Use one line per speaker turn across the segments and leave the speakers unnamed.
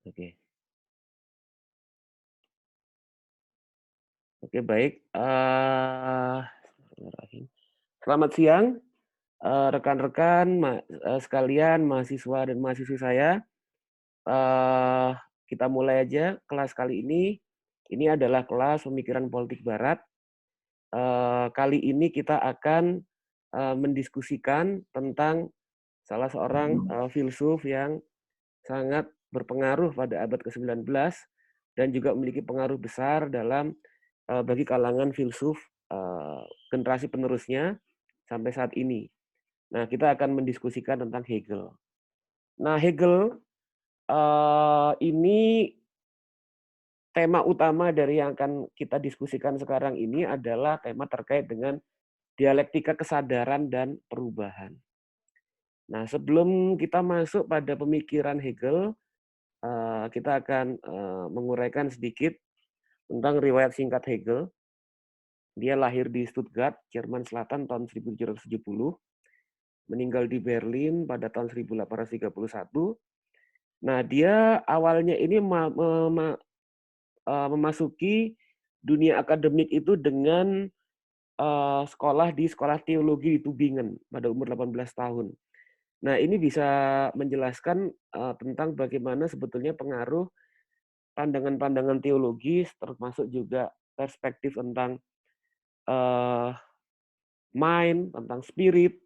Oke, oke baik. Selamat siang, rekan-rekan, sekalian, mahasiswa dan mahasiswi saya. Eh, Kita mulai aja kelas kali ini. Ini adalah kelas pemikiran politik Barat. Kali ini kita akan mendiskusikan tentang salah seorang filsuf yang sangat berpengaruh pada abad ke-19 dan juga memiliki pengaruh besar dalam bagi kalangan filsuf generasi penerusnya sampai saat ini. Nah, kita akan mendiskusikan tentang Hegel. Nah, Hegel ini tema utama dari yang akan kita diskusikan sekarang ini adalah tema terkait dengan dialektika kesadaran dan perubahan. Nah, sebelum kita masuk pada pemikiran Hegel, kita akan menguraikan sedikit tentang riwayat singkat Hegel. Dia lahir di Stuttgart, Jerman Selatan tahun 1770, meninggal di Berlin pada tahun 1831. Nah, dia awalnya ini memasuki dunia akademik itu dengan sekolah di sekolah teologi di Tübingen pada umur 18 tahun. Nah, ini bisa menjelaskan tentang bagaimana sebetulnya pengaruh pandangan-pandangan teologis, termasuk juga perspektif tentang mind, tentang spirit,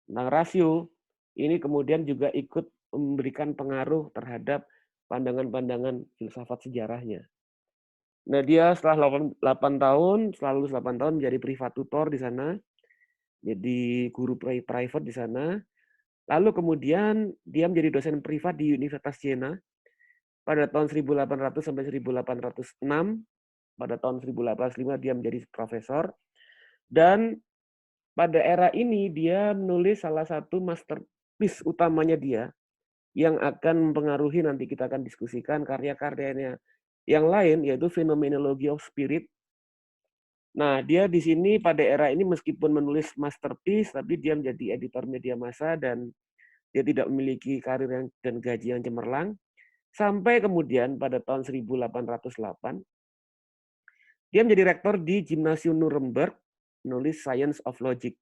tentang rasio, ini kemudian juga ikut memberikan pengaruh terhadap pandangan-pandangan filsafat sejarahnya. Nah, dia setelah 8 tahun, setelah lulus 8 tahun menjadi privat tutor di sana, jadi guru private di sana. Lalu kemudian dia menjadi dosen privat di Universitas Jena pada tahun 1800 sampai 1806. Pada tahun 1805 dia menjadi profesor. Dan pada era ini dia menulis salah satu masterpiece utamanya dia yang akan mempengaruhi, nanti kita akan diskusikan karya-karyanya yang lain, yaitu Phenomenology of Spirit. Nah, dia di sini pada era ini meskipun menulis masterpiece, tapi dia menjadi editor media massa dan dia tidak memiliki karir dan gaji yang cemerlang. Sampai kemudian pada tahun 1808, dia menjadi rektor di Gymnasium Nuremberg, menulis Science of Logic.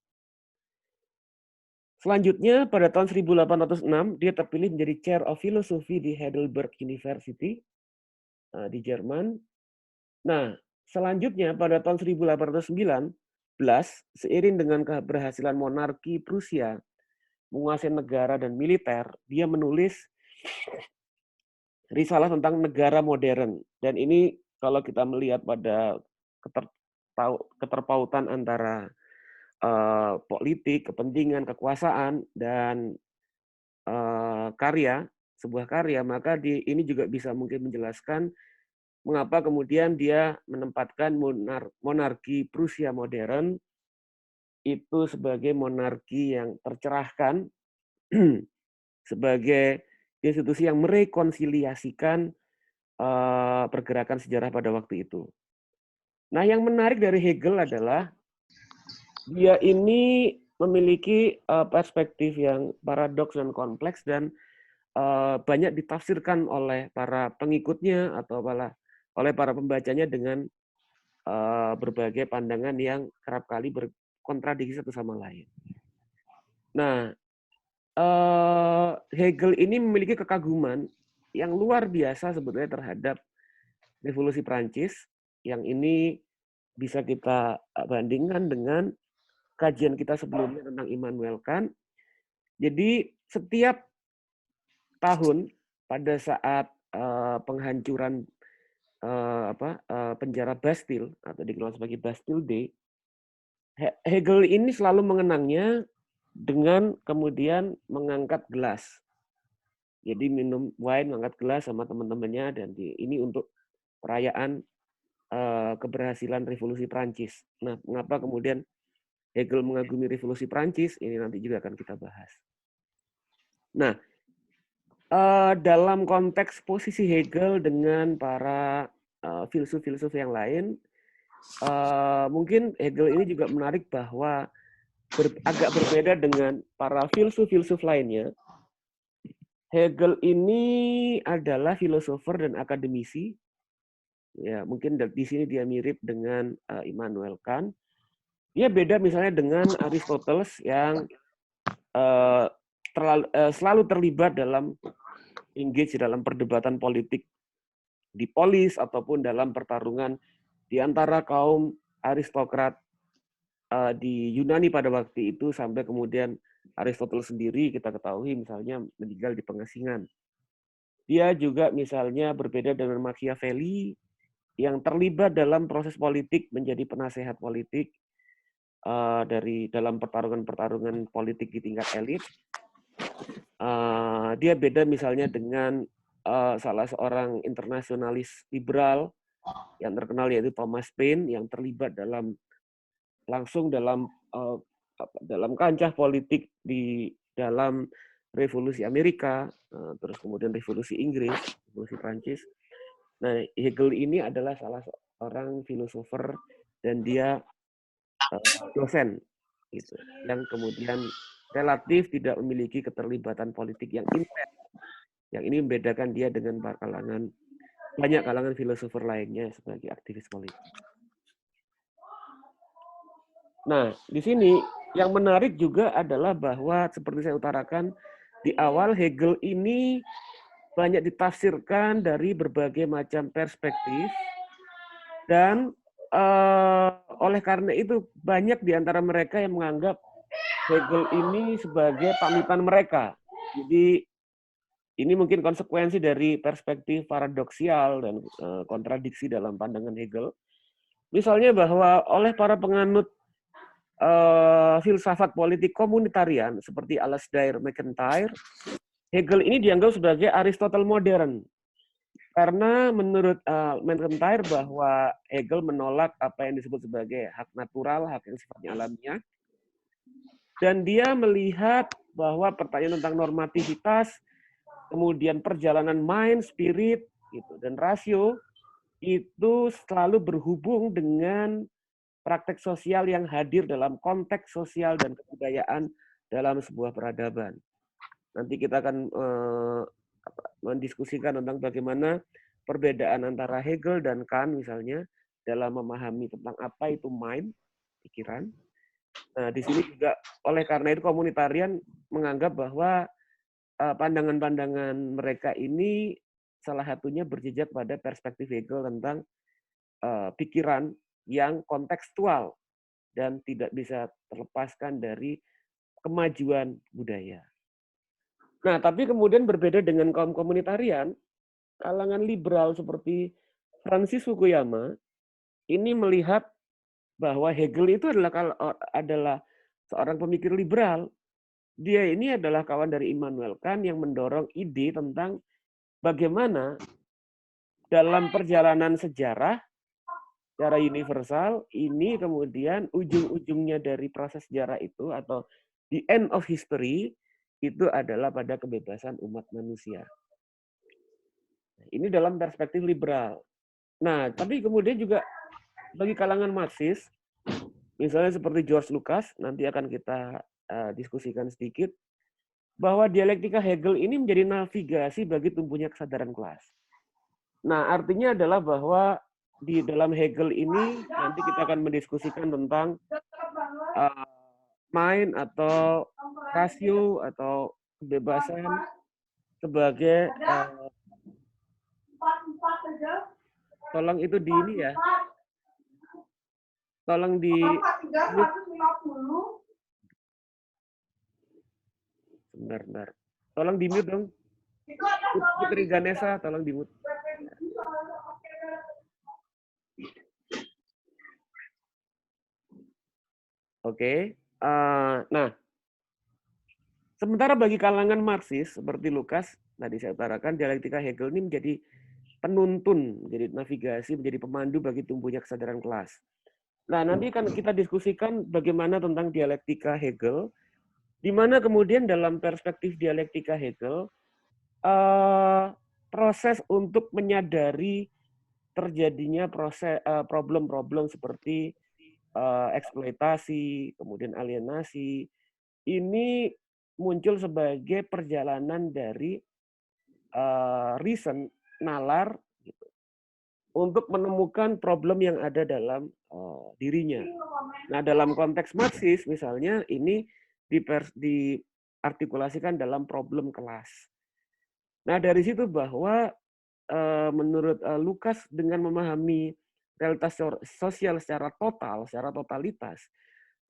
Selanjutnya, pada tahun 1806, dia terpilih menjadi Chair of Philosophy di Heidelberg University di Jerman. Nah, selanjutnya pada tahun 1819, seiring dengan keberhasilan monarki Prusia menguasai negara dan militer, dia menulis risalah tentang negara modern. Dan ini kalau kita melihat pada keterpautan antara politik, kepentingan, kekuasaan, dan karya, sebuah karya, maka ini juga bisa mungkin menjelaskan mengapa kemudian dia menempatkan monarki Prusia modern itu sebagai monarki yang tercerahkan, sebagai institusi yang merekonsiliasikan pergerakan sejarah pada waktu itu. Nah, yang menarik dari Hegel adalah dia ini memiliki perspektif yang paradoks dan kompleks dan banyak ditafsirkan oleh para pengikutnya atau oleh para pembacanya dengan berbagai pandangan yang kerap kali berkontradiksi satu sama lain. Nah, Hegel ini memiliki kekaguman yang luar biasa sebetulnya terhadap revolusi Prancis, yang ini bisa kita bandingkan dengan kajian kita sebelumnya tentang Immanuel Kant. Jadi setiap tahun pada saat penghancuran penjara Bastille atau dikenal sebagai Bastille Day, Hegel ini selalu mengenangnya dengan kemudian mengangkat gelas. Jadi minum wine, mengangkat gelas sama teman-temannya, dan ini untuk perayaan keberhasilan revolusi Prancis. Nah, mengapa kemudian Hegel mengagumi revolusi Prancis? Ini nanti juga akan kita bahas. Nah, dalam konteks posisi Hegel dengan para filsuf-filsuf yang lain, mungkin Hegel ini juga menarik bahwa agak berbeda dengan para filsuf-filsuf lainnya. Hegel ini adalah filosofer dan akademisi. Ya, mungkin di sini dia mirip dengan Immanuel Kant. Dia beda misalnya dengan Aristoteles yang selalu terlibat dalam engage dalam perdebatan politik di polis ataupun dalam pertarungan di antara kaum aristokrat di Yunani pada waktu itu sampai kemudian Aristoteles sendiri kita ketahui misalnya meninggal di pengasingan. Dia juga misalnya berbeda dengan Machiavelli yang terlibat dalam proses politik menjadi penasehat politik dari dalam pertarungan-pertarungan politik di tingkat elit. Dia beda misalnya dengan salah seorang internasionalis liberal yang terkenal yaitu Thomas Paine yang terlibat langsung dalam kancah politik di dalam revolusi Amerika, terus kemudian revolusi Inggris, revolusi Prancis. Nah, Hegel ini adalah salah seorang filosofer dan dia dosen gitu, yang kemudian relatif tidak memiliki keterlibatan politik yang intens. Yang ini membedakan dia dengan banyak kalangan filosofer lainnya sebagai aktivis politik. Nah, di sini yang menarik juga adalah bahwa seperti saya utarakan di awal, Hegel ini banyak ditafsirkan dari berbagai macam perspektif dan oleh karena itu banyak di antara mereka yang menganggap Hegel ini sebagai panutan mereka. Jadi ini mungkin konsekuensi dari perspektif paradoksial dan kontradiksi dalam pandangan Hegel. Misalnya bahwa oleh para penganut filsafat politik komunitarian seperti Alasdair MacIntyre, Hegel ini dianggap sebagai Aristotle modern. Karena menurut MacIntyre bahwa Hegel menolak apa yang disebut sebagai hak natural, hak yang sifatnya alamiah. Dan dia melihat bahwa pertanyaan tentang normativitas, kemudian perjalanan mind, spirit, gitu, dan rasio, itu selalu berhubung dengan praktek sosial yang hadir dalam konteks sosial dan kebudayaan dalam sebuah peradaban. Nanti kita akan mendiskusikan tentang bagaimana perbedaan antara Hegel dan Kant misalnya dalam memahami tentang apa itu mind, pikiran. Nah, di sini juga oleh karena itu komunitarian menganggap bahwa pandangan-pandangan mereka ini salah satunya berjejak pada perspektif Hegel tentang pikiran yang kontekstual dan tidak bisa terlepaskan dari kemajuan budaya. Nah, tapi kemudian berbeda dengan kaum komunitarian, kalangan liberal seperti Francis Fukuyama ini melihat bahwa Hegel itu adalah seorang pemikir liberal. Dia ini adalah kawan dari Immanuel Kant yang mendorong ide tentang bagaimana dalam perjalanan sejarah secara universal ini kemudian ujung-ujungnya dari proses sejarah itu atau the end of history itu adalah pada kebebasan umat manusia. Ini dalam perspektif liberal. Nah, tapi kemudian juga bagi kalangan Marxis, misalnya seperti George Lucas, nanti akan kita diskusikan sedikit, bahwa dialektika Hegel ini menjadi navigasi bagi tumbuhnya kesadaran kelas. Nah, artinya adalah bahwa di dalam Hegel ini nanti kita akan mendiskusikan tentang mind atau rasio atau kebebasan sebagai tolong itu di ini ya. Tolong di Bentar. Tolong di mute dong. Putri Ganesha, tolong di mute. Oke. Nah, sementara bagi kalangan Marxis seperti Lucas, tadi saya utarakan, dialektika Hegel ini menjadi penuntun, menjadi navigasi, menjadi pemandu bagi tumbuhnya kesadaran kelas. Nah, nanti akan kita diskusikan bagaimana tentang dialektika Hegel, di mana kemudian dalam perspektif dialektika Hegel, proses untuk menyadari terjadinya problem-problem seperti eksploitasi, kemudian alienasi, ini muncul sebagai perjalanan dari reason, nalar, gitu, untuk menemukan problem yang ada dalam dirinya. Nah, dalam konteks Marxis misalnya ini diartikulasikan dalam problem kelas. Nah, dari situ bahwa menurut Lukas dengan memahami realitas sosial secara total, secara totalitas,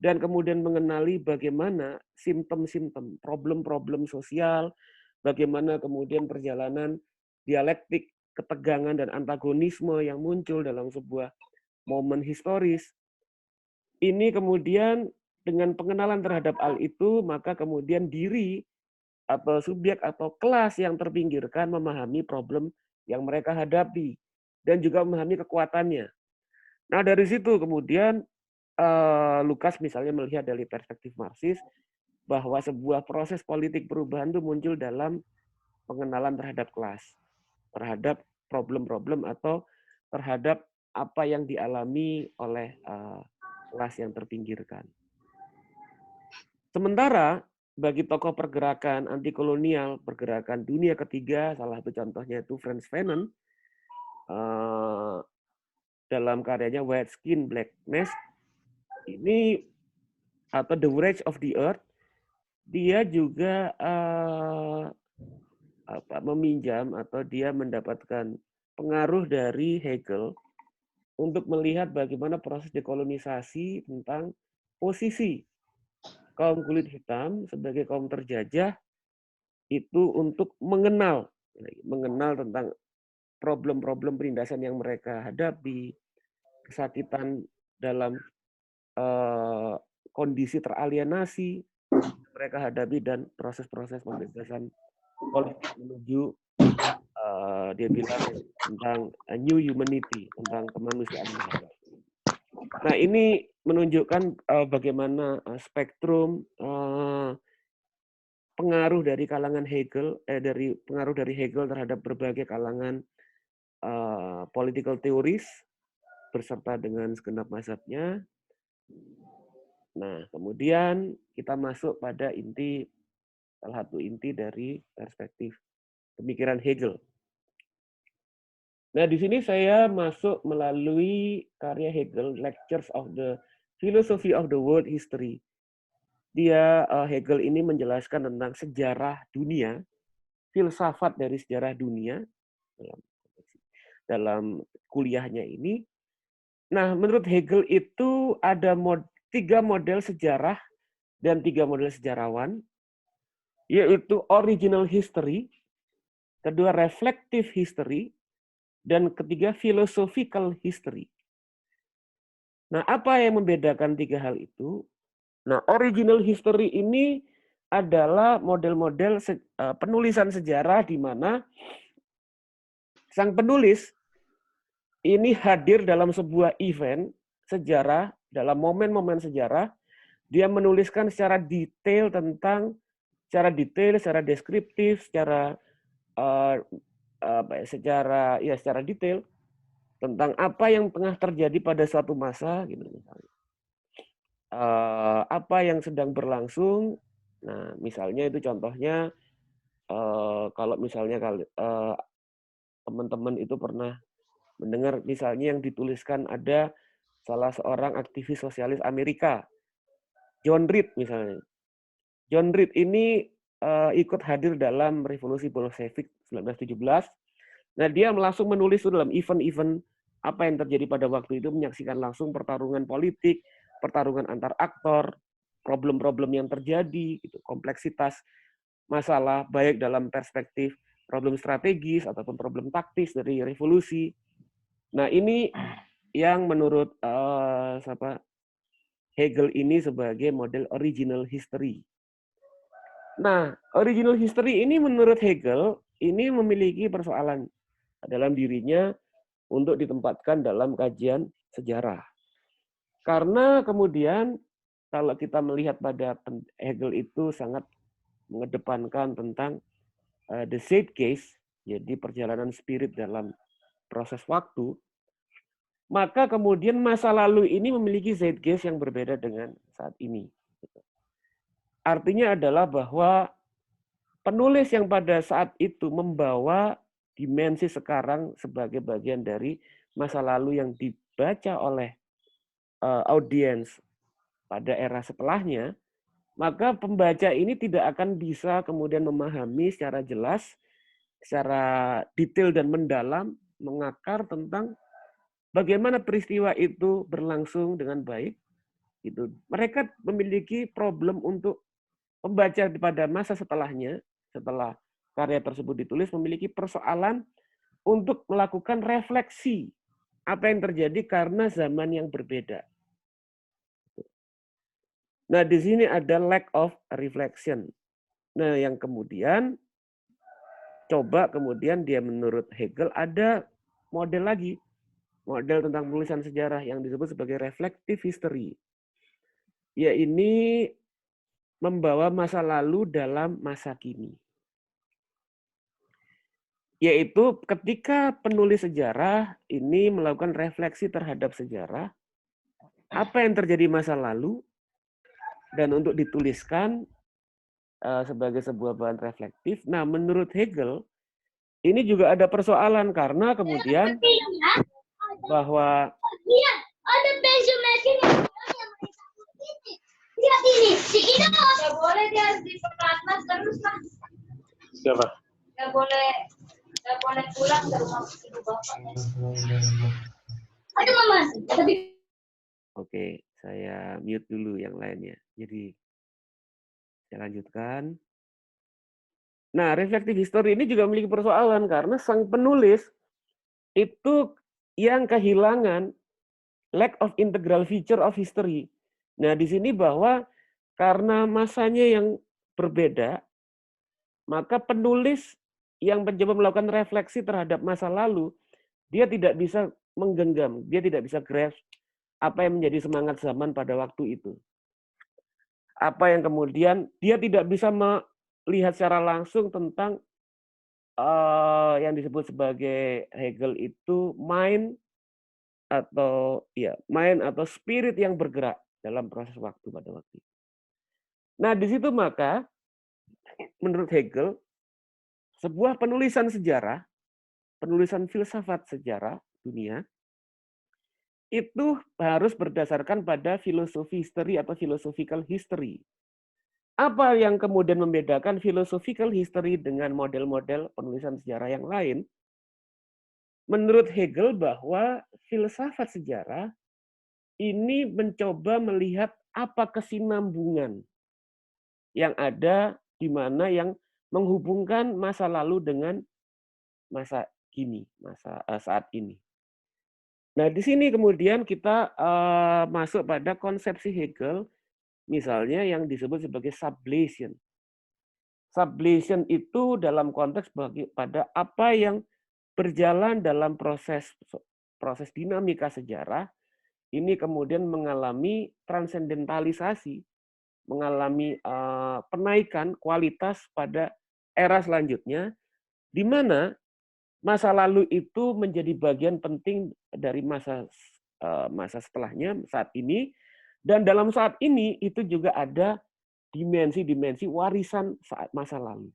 dan kemudian mengenali bagaimana simptom-simptom, problem-problem sosial, bagaimana kemudian perjalanan dialektik, ketegangan dan antagonisme yang muncul dalam sebuah momen historis. Ini kemudian dengan pengenalan terhadap hal itu, maka kemudian diri atau subjek atau kelas yang terpinggirkan memahami problem yang mereka hadapi dan juga memahami kekuatannya. Nah, dari situ kemudian Lukas misalnya melihat dari perspektif Marxis bahwa sebuah proses politik perubahan itu muncul dalam pengenalan terhadap kelas, terhadap problem-problem atau terhadap apa yang dialami oleh kelas yang terpinggirkan. Sementara bagi tokoh pergerakan anti kolonial, pergerakan dunia ketiga, salah satu contohnya itu Frantz Fanon, dalam karyanya White Skin, Black Mask, ini atau The Rage of the Earth, dia juga meminjam atau dia mendapatkan pengaruh dari Hegel untuk melihat bagaimana proses dekolonisasi tentang posisi kaum kulit hitam sebagai kaum terjajah itu untuk mengenal tentang problem-problem penindasan yang mereka hadapi, kesakitan dalam kondisi teralienasi mereka hadapi, dan proses-proses pembebasan politik menuju dia bilang tentang new humanity, tentang kemanusiaan baru. Nah, ini menunjukkan bagaimana spektrum pengaruh dari kalangan Hegel, pengaruh dari Hegel terhadap berbagai kalangan political theories berserta dengan segenap mazhabnya. Nah, kemudian kita masuk pada salah satu inti dari perspektif pemikiran Hegel. Nah, di sini saya masuk melalui karya Hegel, Lectures of the Philosophy of the World History. Dia Hegel ini menjelaskan tentang sejarah dunia, filsafat dari sejarah dunia dalam kuliahnya ini. Nah, menurut Hegel itu ada 3 model sejarah dan 3 model sejarawan, yaitu original history, kedua reflective history, dan ketiga philosophical history. Nah, apa yang membedakan 3 hal itu? Nah, original history ini adalah model-model penulisan sejarah di mana sang penulis ini hadir dalam sebuah event sejarah, dalam momen-momen sejarah, dia menuliskan secara detail, secara deskriptif, secara detail tentang apa yang tengah terjadi pada suatu masa, gitu misalnya. Apa yang sedang berlangsung. Nah, misalnya itu contohnya kalau misalnya teman-teman itu pernah mendengar misalnya yang dituliskan ada salah seorang aktivis sosialis Amerika, John Reed misalnya. John Reed ini ikut hadir dalam revolusi Bolshevik 1917. Nah, dia langsung menulis itu dalam event-event apa yang terjadi pada waktu itu, menyaksikan langsung pertarungan politik, pertarungan antar aktor, problem-problem yang terjadi, gitu, kompleksitas masalah baik dalam perspektif problem strategis ataupun problem taktis dari revolusi. Nah, ini yang menurut Hegel ini sebagai model original history. Nah, original history ini menurut Hegel ini memiliki persoalan dalam dirinya untuk ditempatkan dalam kajian sejarah. Karena kemudian kalau kita melihat pada Hegel itu sangat mengedepankan tentang the zeitgeist, jadi perjalanan spirit dalam proses waktu, maka kemudian masa lalu ini memiliki zeitgeist yang berbeda dengan saat ini. Artinya adalah bahwa penulis yang pada saat itu membawa dimensi sekarang sebagai bagian dari masa lalu yang dibaca oleh audiens pada era setelahnya, maka pembaca ini tidak akan bisa kemudian memahami secara jelas, secara detail dan mendalam, mengakar tentang bagaimana peristiwa itu berlangsung dengan baik. Gitu. Mereka memiliki problem untuk pembaca pada masa setelahnya, setelah karya tersebut ditulis, memiliki persoalan untuk melakukan refleksi apa yang terjadi karena zaman yang berbeda. Nah, di sini ada lack of reflection. Nah, yang kemudian coba kemudian dia menurut Hegel ada model lagi, model tentang penulisan sejarah yang disebut sebagai reflective history. Ya, ini membawa masa lalu dalam masa kini. Yaitu ketika penulis sejarah ini melakukan refleksi terhadap sejarah, apa yang terjadi masa lalu, dan untuk dituliskan sebagai sebuah bahan reflektif. Nah, menurut Hegel, ini juga ada persoalan karena kemudian bahwa
ada pensil mesin yang lihat ini, si Ida nggak boleh dia harus di pelatnas terus lah.
siapa?
Nggak boleh pulang ke rumah ibu bapak. Aduh mama, tapi
Oke, saya mute dulu yang lainnya. Jadi saya lanjutkan. Nah, reflective history ini juga memiliki persoalan karena sang penulis itu yang kehilangan lack of integral feature of history. Nah, di sini bahwa karena masanya yang berbeda, maka penulis yang mencoba melakukan refleksi terhadap masa lalu, dia tidak bisa menggenggam, dia tidak bisa grasp apa yang menjadi semangat zaman pada waktu itu. Apa yang kemudian dia tidak bisa melihat secara langsung tentang yang disebut sebagai Hegel itu mind atau spirit yang bergerak dalam proses waktu pada waktu itu. Nah, di situ maka menurut Hegel sebuah penulisan sejarah, penulisan filsafat sejarah dunia itu harus berdasarkan pada filosofi history atau philosophical history. Apa yang kemudian membedakan philosophical history dengan model-model penulisan sejarah yang lain? Menurut Hegel bahwa filsafat sejarah ini mencoba melihat apa kesinambungan yang ada di mana yang menghubungkan masa lalu dengan masa kini, masa saat ini. Nah, di sini kemudian kita masuk pada konsepsi Hegel, misalnya yang disebut sebagai sublation. Sublation itu dalam konteks pada apa yang berjalan dalam proses dinamika sejarah, ini kemudian mengalami transendentalisasi, mengalami penaikan kualitas pada era selanjutnya, di mana masa lalu itu menjadi bagian penting dari masa setelahnya saat ini, dan dalam saat ini itu juga ada dimensi-dimensi warisan saat masa lalu.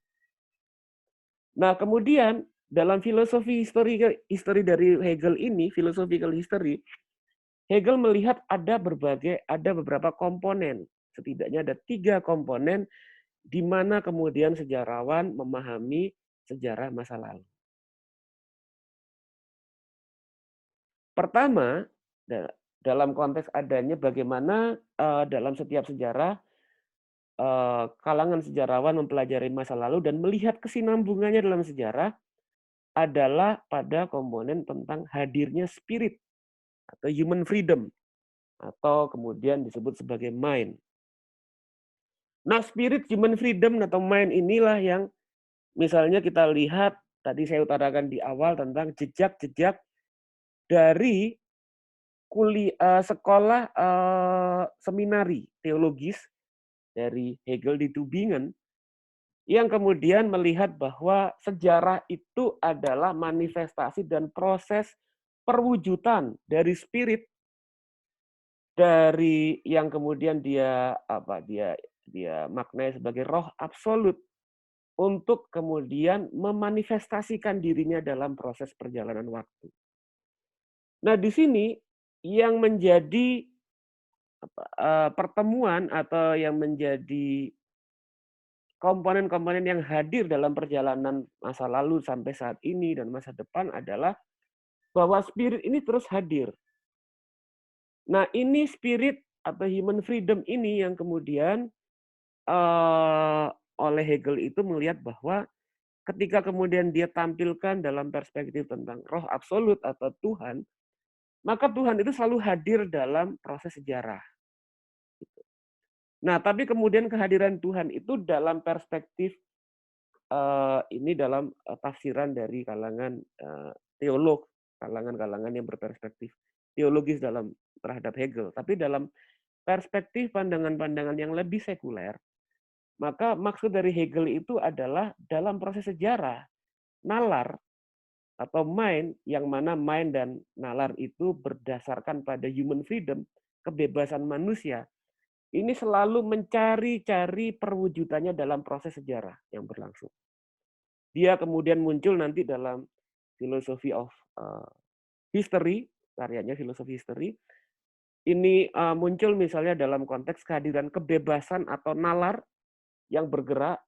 Nah, kemudian dalam filosofi history dari Hegel ini, philosophical history, Hegel melihat ada beberapa komponen, setidaknya ada 3 komponen di mana kemudian sejarawan memahami sejarah masa lalu. Pertama, dalam konteks adanya bagaimana dalam setiap sejarah kalangan sejarawan mempelajari masa lalu dan melihat kesinambungannya dalam sejarah adalah pada komponen tentang hadirnya spirit atau human freedom atau kemudian disebut sebagai mind. Nah, spirit, human freedom atau mind inilah yang misalnya kita lihat tadi saya utarakan di awal tentang jejak-jejak dari sekolah seminari teologis dari Hegel di Tübingen yang kemudian melihat bahwa sejarah itu adalah manifestasi dan proses perwujudan dari spirit, dari yang kemudian dia maknai sebagai roh absolut untuk kemudian memanifestasikan dirinya dalam proses perjalanan waktu. Nah, di sini yang menjadi pertemuan atau yang menjadi komponen-komponen yang hadir dalam perjalanan masa lalu sampai saat ini dan masa depan adalah bahwa spirit ini terus hadir. Nah, ini spirit atau human freedom ini yang kemudian oleh Hegel itu melihat bahwa ketika kemudian dia tampilkan dalam perspektif tentang roh absolut atau Tuhan, maka Tuhan itu selalu hadir dalam proses sejarah. Nah, tapi kemudian kehadiran Tuhan itu dalam perspektif ini dalam tafsiran dari kalangan teolog, kalangan-kalangan yang berperspektif teologis dalam terhadap Hegel. Tapi dalam perspektif pandangan-pandangan yang lebih sekuler, maka maksud dari Hegel itu adalah dalam proses sejarah, nalar atau mind, yang mana mind dan nalar itu berdasarkan pada human freedom, kebebasan manusia, ini selalu mencari-cari perwujudannya dalam proses sejarah yang berlangsung. Dia kemudian muncul nanti dalam Philosophy of History, karyanya Philosophy History. Ini muncul misalnya dalam konteks kehadiran kebebasan atau nalar yang bergerak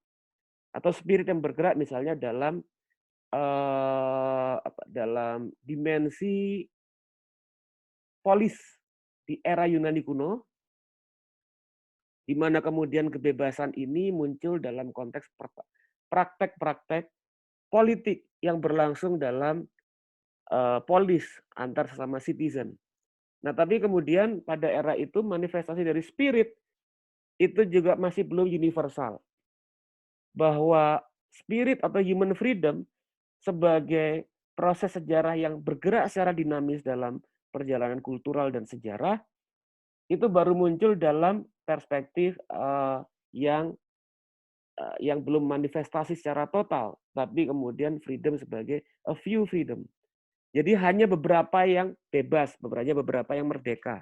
atau spirit yang bergerak misalnya dalam dalam dimensi polis di era Yunani kuno, di mana kemudian kebebasan ini muncul dalam konteks praktek-praktek politik yang berlangsung dalam polis antar sesama citizen. Nah, tapi kemudian pada era itu manifestasi dari spirit itu juga masih belum universal. Bahwa spirit atau human freedom sebagai proses sejarah yang bergerak secara dinamis dalam perjalanan kultural dan sejarah itu baru muncul dalam perspektif yang belum manifestasi secara total, tapi kemudian freedom sebagai a few freedom. Jadi hanya beberapa yang bebas, beberapa yang merdeka.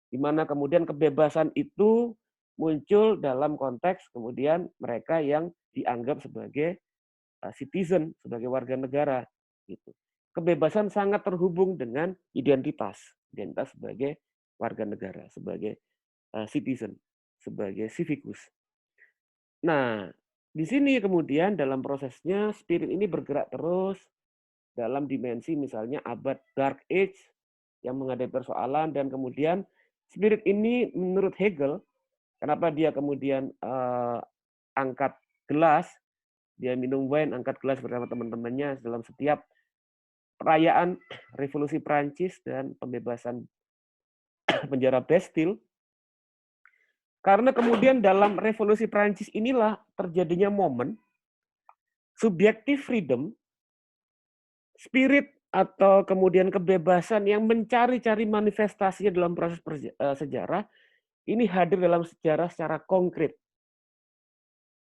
Di mana kemudian kebebasan itu muncul dalam konteks kemudian mereka yang dianggap sebagai citizen, sebagai warga negara. Gitu. Kebebasan sangat terhubung dengan identitas sebagai warga negara, sebagai citizen, sebagai civikus. Nah, di sini kemudian dalam prosesnya spirit ini bergerak terus dalam dimensi misalnya abad Dark Age yang menghadapi persoalan, dan kemudian spirit ini menurut Hegel, kenapa dia kemudian angkat gelas, dia minum wine, angkat gelas bersama teman-temannya dalam setiap perayaan revolusi Prancis dan pembebasan penjara Bastille. Karena kemudian dalam revolusi Prancis inilah terjadinya momen subjektif freedom, spirit atau kemudian kebebasan yang mencari-cari manifestasinya dalam proses sejarah, ini hadir dalam sejarah secara konkret.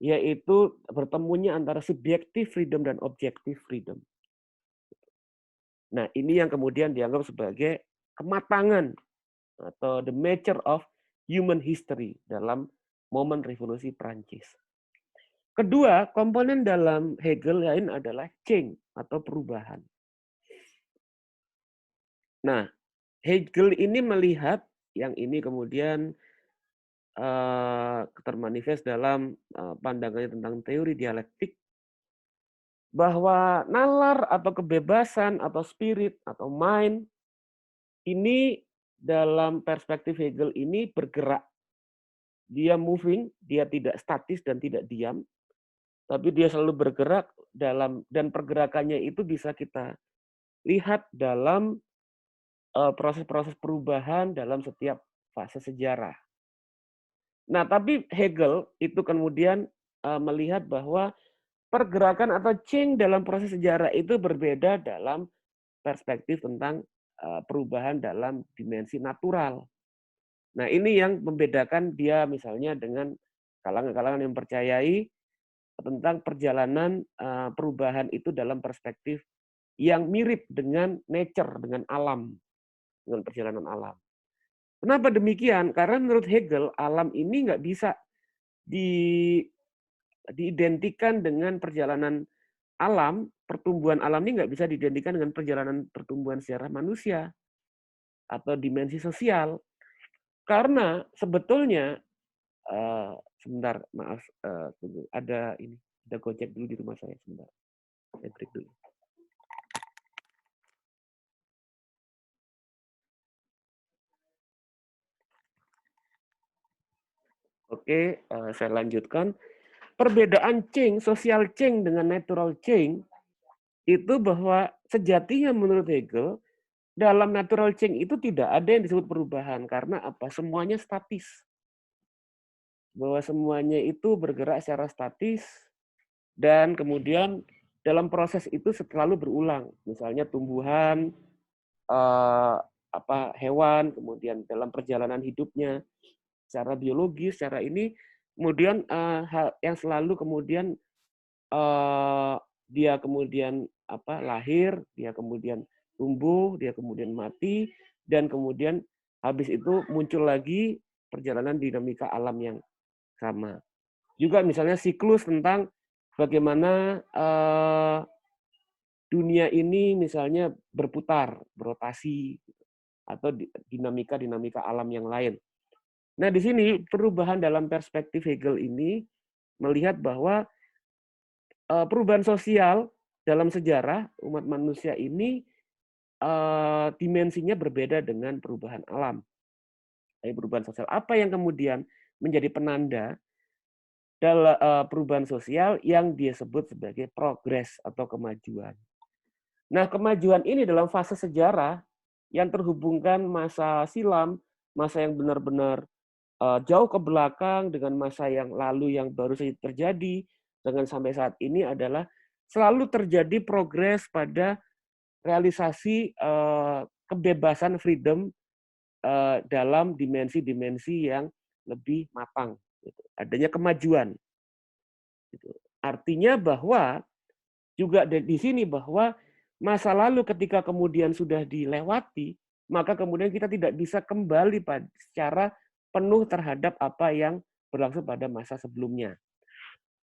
Yaitu bertemunya antara subjektif freedom dan objektif freedom. Nah, ini yang kemudian dianggap sebagai kematangan atau the mature of human history dalam momen revolusi Prancis. Kedua, komponen dalam Hegel lain adalah change atau perubahan. Nah, Hegel ini melihat yang ini kemudian termanifest dalam pandangannya tentang teori dialektik, bahwa nalar atau kebebasan atau spirit atau mind ini dalam perspektif Hegel ini bergerak. Dia moving, dia tidak statis dan tidak diam, tapi dia selalu bergerak dalam, dan pergerakannya itu bisa kita lihat dalam proses-proses perubahan dalam setiap fase sejarah. Nah, tapi Hegel itu kemudian melihat bahwa pergerakan atau change dalam proses sejarah itu berbeda dalam perspektif tentang perubahan dalam dimensi natural. Nah, ini yang membedakan dia misalnya dengan kalangan-kalangan yang percayai tentang perjalanan perubahan itu dalam perspektif yang mirip dengan nature, dengan alam, dengan perjalanan alam. Kenapa demikian? Karena menurut Hegel, alam ini nggak bisa diidentikan dengan perjalanan alam, pertumbuhan alam ini nggak bisa diidentikan dengan perjalanan pertumbuhan sejarah manusia atau dimensi sosial. Karena sebetulnya, sebentar, maaf, tunggu, ada ini, ada Gojek dulu di rumah saya, sebentar. Saya break dulu. Oke, saya lanjutkan. Perbedaan change, social change dengan natural change, itu bahwa sejatinya menurut Hegel, dalam natural change itu tidak ada yang disebut perubahan. Karena apa? Semuanya statis. Bahwa semuanya itu bergerak secara statis, dan kemudian dalam proses itu selalu berulang. Misalnya tumbuhan, hewan, kemudian dalam perjalanan hidupnya, secara biologis, secara ini, kemudian hal yang selalu kemudian dia kemudian lahir, dia kemudian tumbuh, dia kemudian mati, dan kemudian habis itu muncul lagi perjalanan dinamika alam yang sama. Juga misalnya siklus tentang bagaimana dunia ini misalnya berputar, berotasi, atau dinamika-dinamika alam yang lain. Nah, di sini perubahan dalam perspektif Hegel ini melihat bahwa perubahan sosial dalam sejarah umat manusia ini dimensinya berbeda dengan perubahan alam. Perubahan sosial apa yang kemudian menjadi penanda dalam perubahan sosial yang dia sebut sebagai progres atau kemajuan. Nah, kemajuan ini dalam fase sejarah yang terhubungkan masa silam, masa yang benar-benar jauh ke belakang dengan masa yang lalu yang baru saja terjadi, dengan sampai saat ini adalah selalu terjadi progres pada realisasi kebebasan freedom dalam dimensi-dimensi yang lebih matang. Adanya kemajuan. Artinya bahwa juga di sini bahwa masa lalu ketika kemudian sudah dilewati, maka kemudian kita tidak bisa kembali secara penuh terhadap apa yang berlangsung pada masa sebelumnya.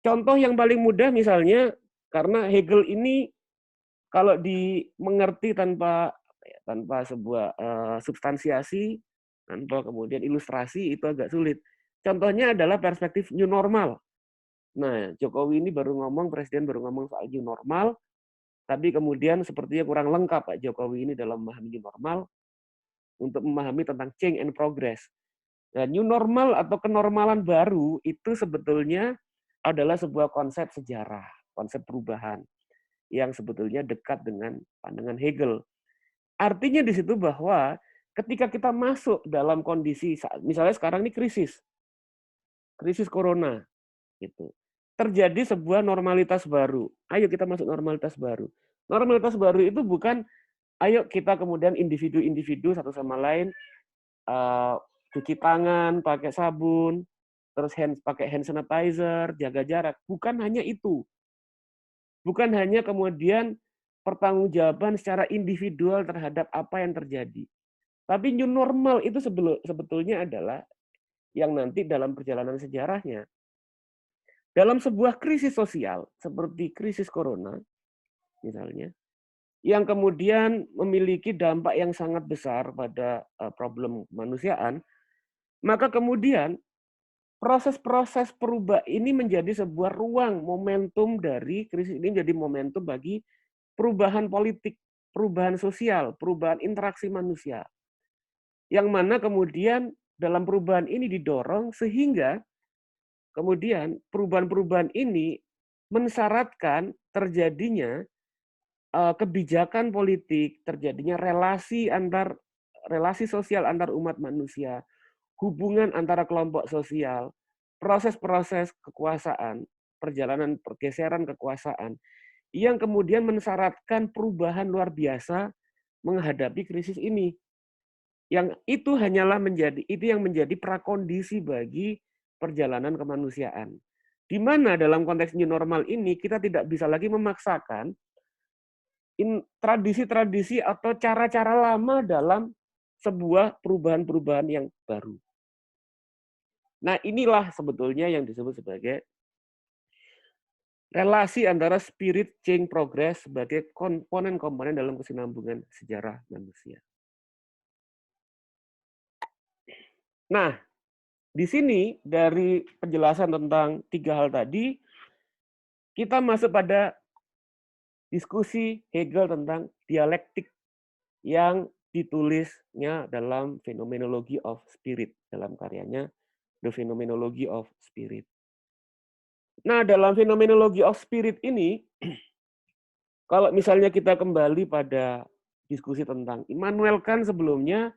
Contoh yang paling mudah misalnya, karena Hegel ini kalau dimengerti tanpa sebuah substansiasi, tanpa kemudian ilustrasi, itu agak sulit. Contohnya adalah perspektif new normal. Nah, Jokowi ini Presiden baru ngomong soal new normal, tapi kemudian sepertinya kurang lengkap Pak Jokowi ini dalam memahami new normal untuk memahami tentang change and progress. Nah, new normal atau kenormalan baru itu sebetulnya adalah sebuah konsep sejarah, konsep perubahan yang sebetulnya dekat dengan pandangan Hegel. Artinya di situ bahwa ketika kita masuk dalam kondisi, misalnya sekarang ini krisis corona, gitu. Terjadi sebuah normalitas baru. Ayo kita masuk normalitas baru. Normalitas baru itu bukan ayo kita kemudian individu-individu satu sama lain cuci tangan, pakai sabun, terus pakai hand sanitizer, jaga jarak. Bukan hanya itu. Bukan hanya kemudian pertanggungjawaban secara individual terhadap apa yang terjadi. Tapi new normal itu sebetulnya adalah yang nanti dalam perjalanan sejarahnya, dalam sebuah krisis sosial seperti krisis corona, misalnya, yang kemudian memiliki dampak yang sangat besar pada problem kemanusiaan, maka kemudian proses-proses perubahan ini menjadi sebuah ruang momentum dari krisis ini menjadi momentum bagi perubahan politik, perubahan sosial, perubahan interaksi manusia. Yang mana kemudian dalam perubahan ini didorong sehingga kemudian perubahan-perubahan ini mensyaratkan terjadinya kebijakan politik, terjadinya relasi sosial antar umat manusia, hubungan antara kelompok sosial, proses-proses kekuasaan, perjalanan pergeseran kekuasaan, yang kemudian mensyaratkan perubahan luar biasa menghadapi krisis ini. Yang itu hanyalah yang menjadi prakondisi bagi perjalanan kemanusiaan. Di mana dalam konteks new normal ini kita tidak bisa lagi memaksakan tradisi-tradisi atau cara-cara lama dalam sebuah perubahan-perubahan yang baru. Nah, inilah sebetulnya yang disebut sebagai relasi antara spirit change progress sebagai komponen-komponen dalam kesinambungan sejarah manusia. Nah, di sini dari penjelasan tentang 3 hal tadi, kita masuk pada diskusi Hegel tentang dialektik yang ditulisnya dalam Phenomenology of Spirit, dalam karyanya The Phenomenology of Spirit. Nah, dalam Phenomenology of Spirit ini, kalau misalnya kita kembali pada diskusi tentang Immanuel Kant sebelumnya,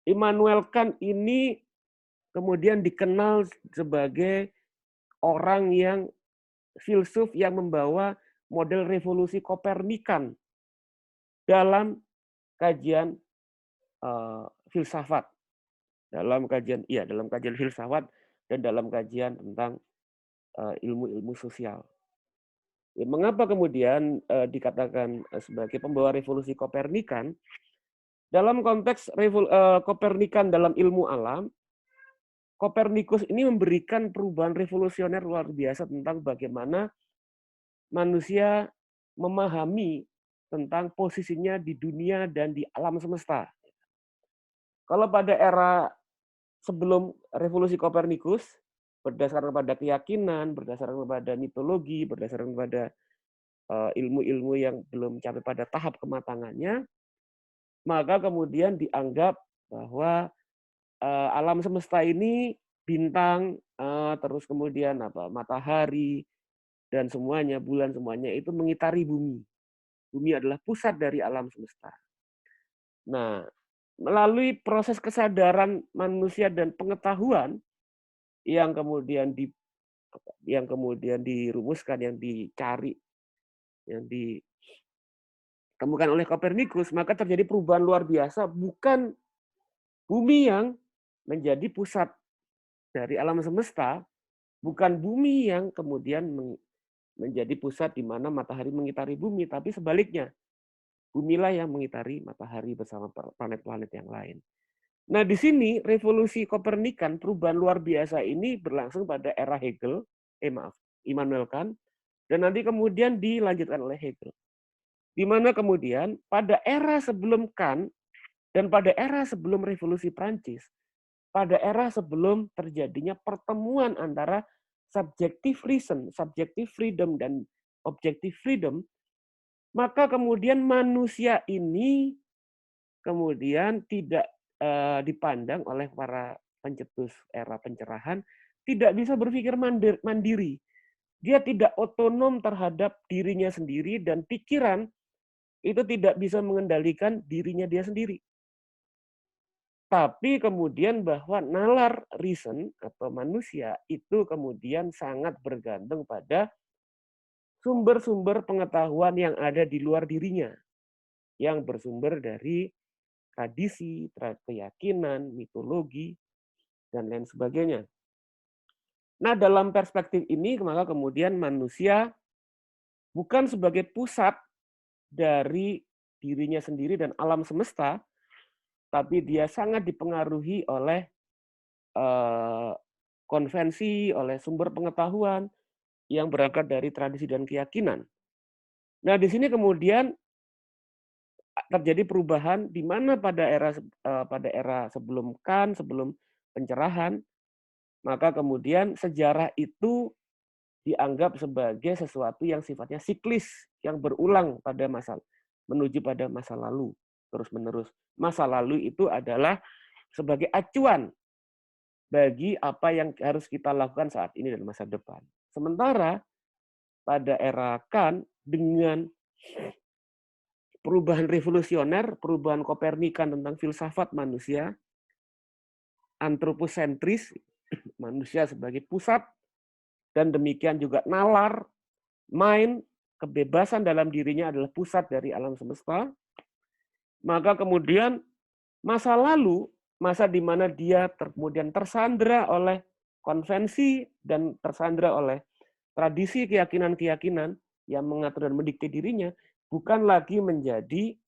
Immanuel Kant ini kemudian dikenal sebagai orang yang filsuf yang membawa model revolusi Kopernikan dalam kajian filsafat, dalam kajian filsafat dan dalam kajian tentang ilmu-ilmu sosial. Ya, mengapa kemudian dikatakan sebagai pembawa revolusi Kopernikan? Dalam konteks Kopernikan dalam ilmu alam, Kopernikus ini memberikan perubahan revolusioner luar biasa tentang bagaimana manusia memahami tentang posisinya di dunia dan di alam semesta. Kalau pada era sebelum revolusi Kopernikus, berdasarkan pada keyakinan, berdasarkan pada mitologi, berdasarkan pada ilmu-ilmu yang belum sampai pada tahap kematangannya, maka kemudian dianggap bahwa alam semesta ini bintang, terus kemudian matahari dan semuanya, bulan semuanya itu mengitari bumi. Bumi adalah pusat dari alam semesta. Nah, melalui proses kesadaran manusia dan pengetahuan yang kemudian dirumuskan, yang dicari, yang ditemukan oleh Kopernikus, maka terjadi perubahan luar biasa. Bukan bumi yang menjadi pusat dari alam semesta, bukan bumi yang kemudian menjadi pusat di mana matahari mengitari bumi, tapi sebaliknya, bumilah yang mengitari matahari bersama planet-planet yang lain. Nah, di sini revolusi Kopernikan, perubahan luar biasa ini berlangsung pada era Immanuel Kant, dan nanti kemudian dilanjutkan oleh Hegel. Di mana kemudian pada era sebelum Kant dan pada era sebelum revolusi Prancis, pada era sebelum terjadinya pertemuan antara subjective reason, subjective freedom, dan objective freedom, maka kemudian manusia ini kemudian tidak dipandang oleh para pencetus era pencerahan, tidak bisa berpikir mandiri. Dia tidak otonom terhadap dirinya sendiri dan pikiran itu tidak bisa mengendalikan dirinya dia sendiri. Tapi kemudian bahwa nalar reason atau manusia itu kemudian sangat bergantung pada sumber-sumber pengetahuan yang ada di luar dirinya, yang bersumber dari tradisi, keyakinan, mitologi, dan lain sebagainya. Nah, dalam perspektif ini, maka kemudian manusia bukan sebagai pusat dari dirinya sendiri dan alam semesta, tapi dia sangat dipengaruhi oleh konvensi, oleh sumber pengetahuan yang berangkat dari tradisi dan keyakinan. Nah, di sini kemudian terjadi perubahan di mana pada era sebelum Kant, sebelum pencerahan, maka kemudian sejarah itu dianggap sebagai sesuatu yang sifatnya siklis, yang berulang pada menuju pada masa lalu, terus-menerus. Masa lalu itu adalah sebagai acuan bagi apa yang harus kita lakukan saat ini dan masa depan. Sementara pada era Kant, dengan perubahan revolusioner, perubahan Kopernikan tentang filsafat manusia, antroposentris, manusia sebagai pusat, dan demikian juga nalar, mind, kebebasan dalam dirinya adalah pusat dari alam semesta, maka kemudian masa lalu, masa di mana dia kemudian tersandra oleh konvensi dan tersandra oleh tradisi keyakinan-keyakinan yang mengatur dan mendikte dirinya, bukan lagi menjadi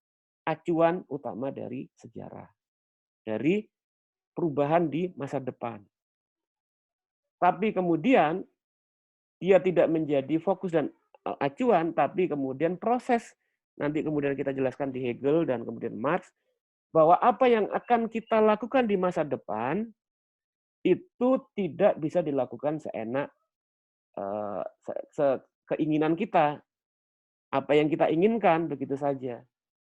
acuan utama dari sejarah, dari perubahan di masa depan. Tapi kemudian dia tidak menjadi fokus dan acuan, tapi kemudian proses, nanti kemudian kita jelaskan di Hegel dan kemudian Marx, bahwa apa yang akan kita lakukan di masa depan itu tidak bisa dilakukan seenak keinginan kita, apa yang kita inginkan begitu saja.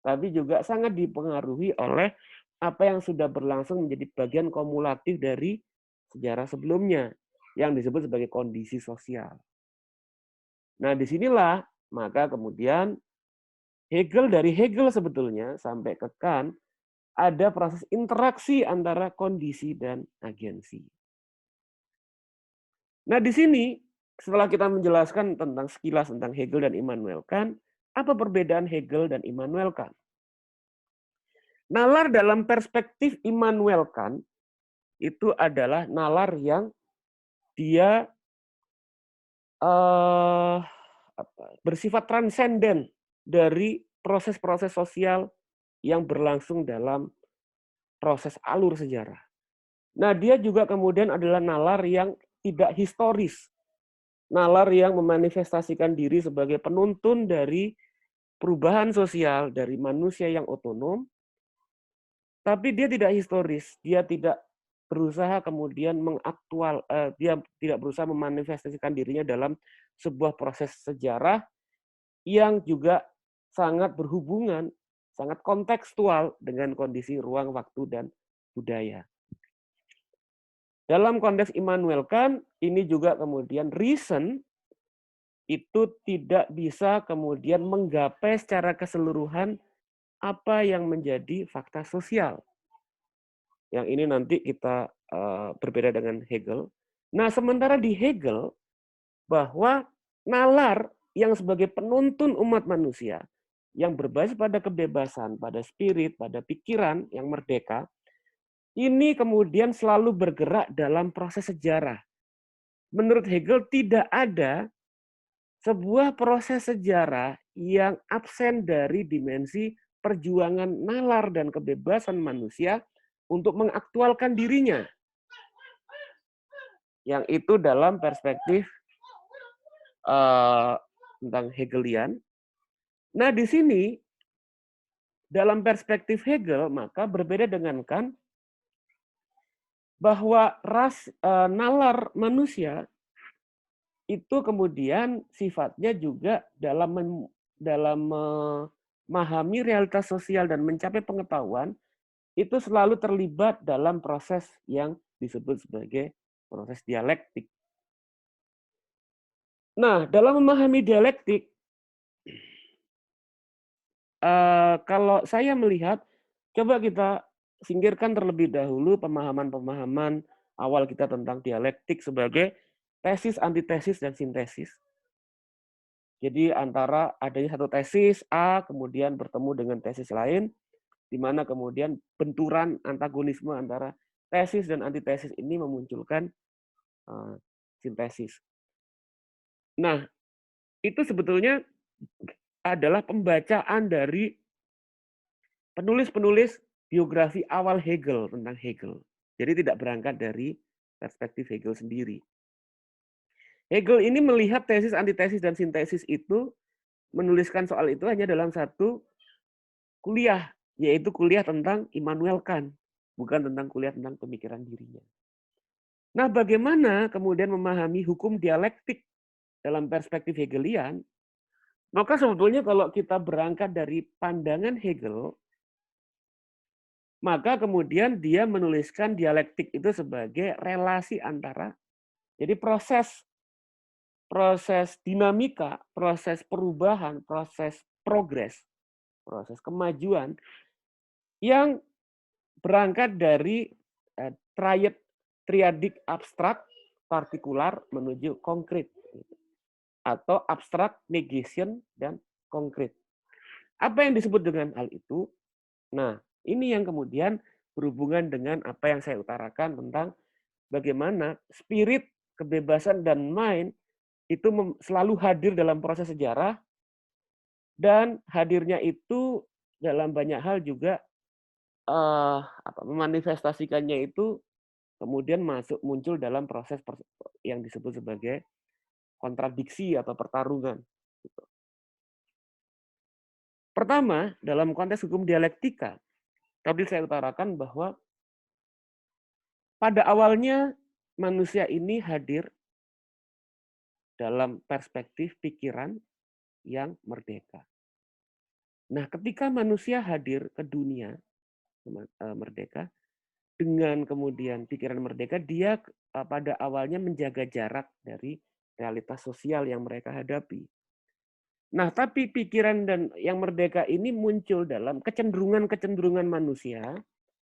Tapi juga sangat dipengaruhi oleh apa yang sudah berlangsung menjadi bagian kumulatif dari sejarah sebelumnya yang disebut sebagai kondisi sosial. Nah, disinilah maka kemudian dari Hegel sebetulnya sampai ke Kant ada proses interaksi antara kondisi dan agensi. Nah, di sini setelah kita menjelaskan tentang sekilas tentang Hegel dan Immanuel Kant, apa perbedaan Hegel dan Immanuel Kant? Nalar dalam perspektif Immanuel Kant itu adalah nalar yang dia bersifat transenden dari proses-proses sosial yang berlangsung dalam proses alur sejarah. Nah, dia juga kemudian adalah nalar yang tidak historis, nalar yang memanifestasikan diri sebagai penuntun dari perubahan sosial dari manusia yang otonom, tapi dia tidak historis, dia tidak berusaha kemudian dia tidak berusaha memanifestasikan dirinya dalam sebuah proses sejarah yang juga sangat berhubungan, sangat kontekstual dengan kondisi ruang, waktu, dan budaya. Dalam konteks Immanuel Kant, ini juga kemudian reason itu tidak bisa kemudian menggapai secara keseluruhan apa yang menjadi fakta sosial. Yang ini nanti kita berbeda dengan Hegel. Nah, sementara di Hegel, bahwa nalar yang sebagai penuntun umat manusia, yang berbasis pada kebebasan, pada spirit, pada pikiran yang merdeka, ini kemudian selalu bergerak dalam proses sejarah. Menurut Hegel tidak ada sebuah proses sejarah yang absen dari dimensi perjuangan nalar dan kebebasan manusia untuk mengaktualkan dirinya. Yang itu dalam perspektif tentang Hegelian. Nah, di sini dalam perspektif Hegel maka berbeda dengan Kant bahwa nalar manusia itu kemudian sifatnya juga dalam memahami realitas sosial dan mencapai pengetahuan itu selalu terlibat dalam proses yang disebut sebagai proses dialektik. Nah, dalam memahami dialektik, kalau saya melihat, coba kita singkirkan terlebih dahulu pemahaman-pemahaman awal kita tentang dialektik sebagai tesis, antitesis, dan sintesis. Jadi antara adanya satu tesis A, kemudian bertemu dengan tesis lain, di mana kemudian benturan antagonisme antara tesis dan antitesis ini memunculkan sintesis. Nah, itu sebetulnya adalah pembacaan dari penulis-penulis biografi awal Hegel tentang Hegel. Jadi tidak berangkat dari perspektif Hegel sendiri. Hegel ini melihat tesis, antitesis, dan sintesis itu, menuliskan soal itu hanya dalam satu kuliah, yaitu kuliah tentang Immanuel Kant, bukan tentang kuliah tentang pemikiran dirinya. Nah, bagaimana kemudian memahami hukum dialektik dalam perspektif Hegelian? Maka sebetulnya kalau kita berangkat dari pandangan Hegel, maka kemudian dia menuliskan dialektik itu sebagai relasi antara, jadi proses dinamika, proses perubahan, proses progres, proses kemajuan yang berangkat dari triadik abstrak, partikular menuju konkret, atau abstrak, negation, dan konkret. Apa yang disebut dengan hal itu? Nah, ini yang kemudian berhubungan dengan apa yang saya utarakan tentang bagaimana spirit, kebebasan, dan mind itu selalu hadir dalam proses sejarah, dan hadirnya itu dalam banyak hal juga memanifestasikannya itu kemudian muncul dalam proses yang disebut sebagai kontradiksi atau pertarungan. Pertama, dalam konteks hukum dialektika, tadi saya utarakan bahwa pada awalnya manusia ini hadir dalam perspektif pikiran yang merdeka. Nah, ketika manusia hadir ke dunia merdeka, dengan kemudian pikiran merdeka, dia pada awalnya menjaga jarak dari realitas sosial yang mereka hadapi. Nah, tapi pikiran dan yang merdeka ini muncul dalam kecenderungan-kecenderungan manusia,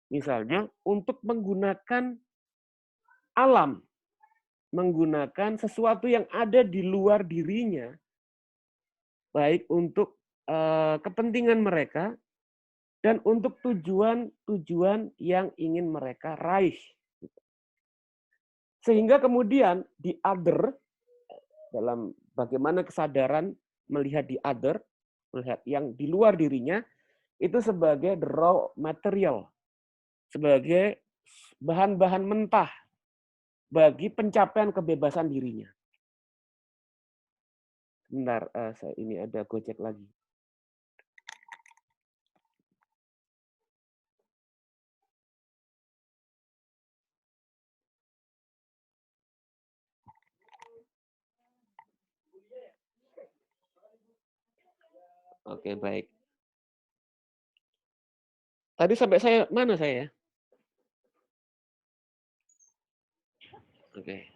misalnya untuk menggunakan alam, menggunakan sesuatu yang ada di luar dirinya, baik untuk kepentingan mereka dan untuk tujuan-tujuan yang ingin mereka raih. Sehingga kemudian di other, dalam bagaimana kesadaran melihat di other, melihat yang di luar dirinya, itu sebagai the raw material, sebagai bahan-bahan mentah bagi pencapaian kebebasan dirinya. Bentar, ini ada Gojek lagi. Oke, baik. Tadi sampai mana saya? Oke.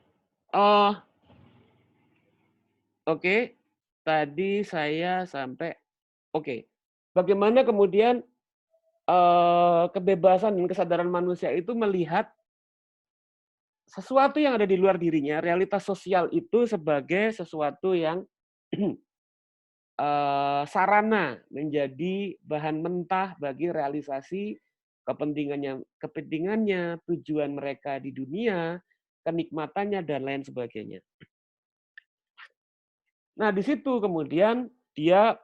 Oke. Tadi saya sampai oke. Bagaimana kemudian kebebasan dan kesadaran manusia itu melihat sesuatu yang ada di luar dirinya, realitas sosial itu sebagai sesuatu yang sarana, menjadi bahan mentah bagi realisasi kepentingannya, tujuan mereka di dunia, kenikmatannya, dan lain sebagainya. Nah, di situ kemudian dia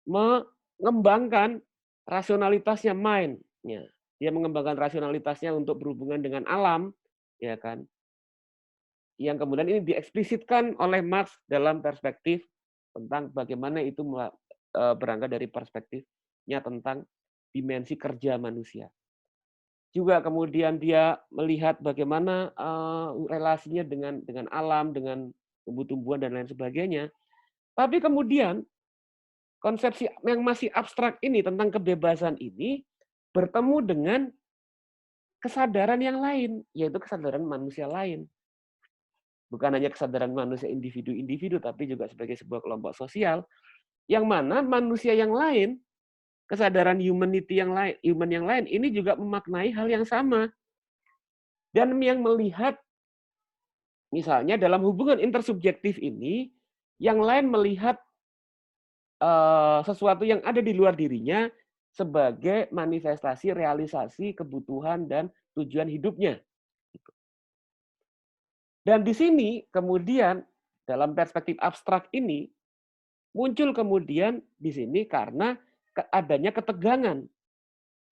mengembangkan rasionalitasnya, mind-nya. Dia mengembangkan rasionalitasnya untuk berhubungan dengan alam, ya kan? Yang kemudian ini dieksplisitkan oleh Marx dalam perspektif tentang bagaimana itu berangkat dari perspektifnya tentang dimensi kerja manusia. Juga kemudian dia melihat bagaimana relasinya dengan alam, dengan tumbuh-tumbuhan dan lain sebagainya. Tapi kemudian konsepsi yang masih abstrak ini tentang kebebasan ini bertemu dengan kesadaran yang lain, yaitu kesadaran manusia lain. Bukan hanya kesadaran manusia individu-individu, tapi juga sebagai sebuah kelompok sosial, yang mana manusia yang lain, kesadaran human yang lain, ini juga memaknai hal yang sama. Dan yang melihat, misalnya dalam hubungan intersubjektif ini, yang lain melihat sesuatu yang ada di luar dirinya sebagai manifestasi realisasi kebutuhan dan tujuan hidupnya. Dan di sini kemudian dalam perspektif abstrak ini muncul kemudian di sini karena adanya ketegangan.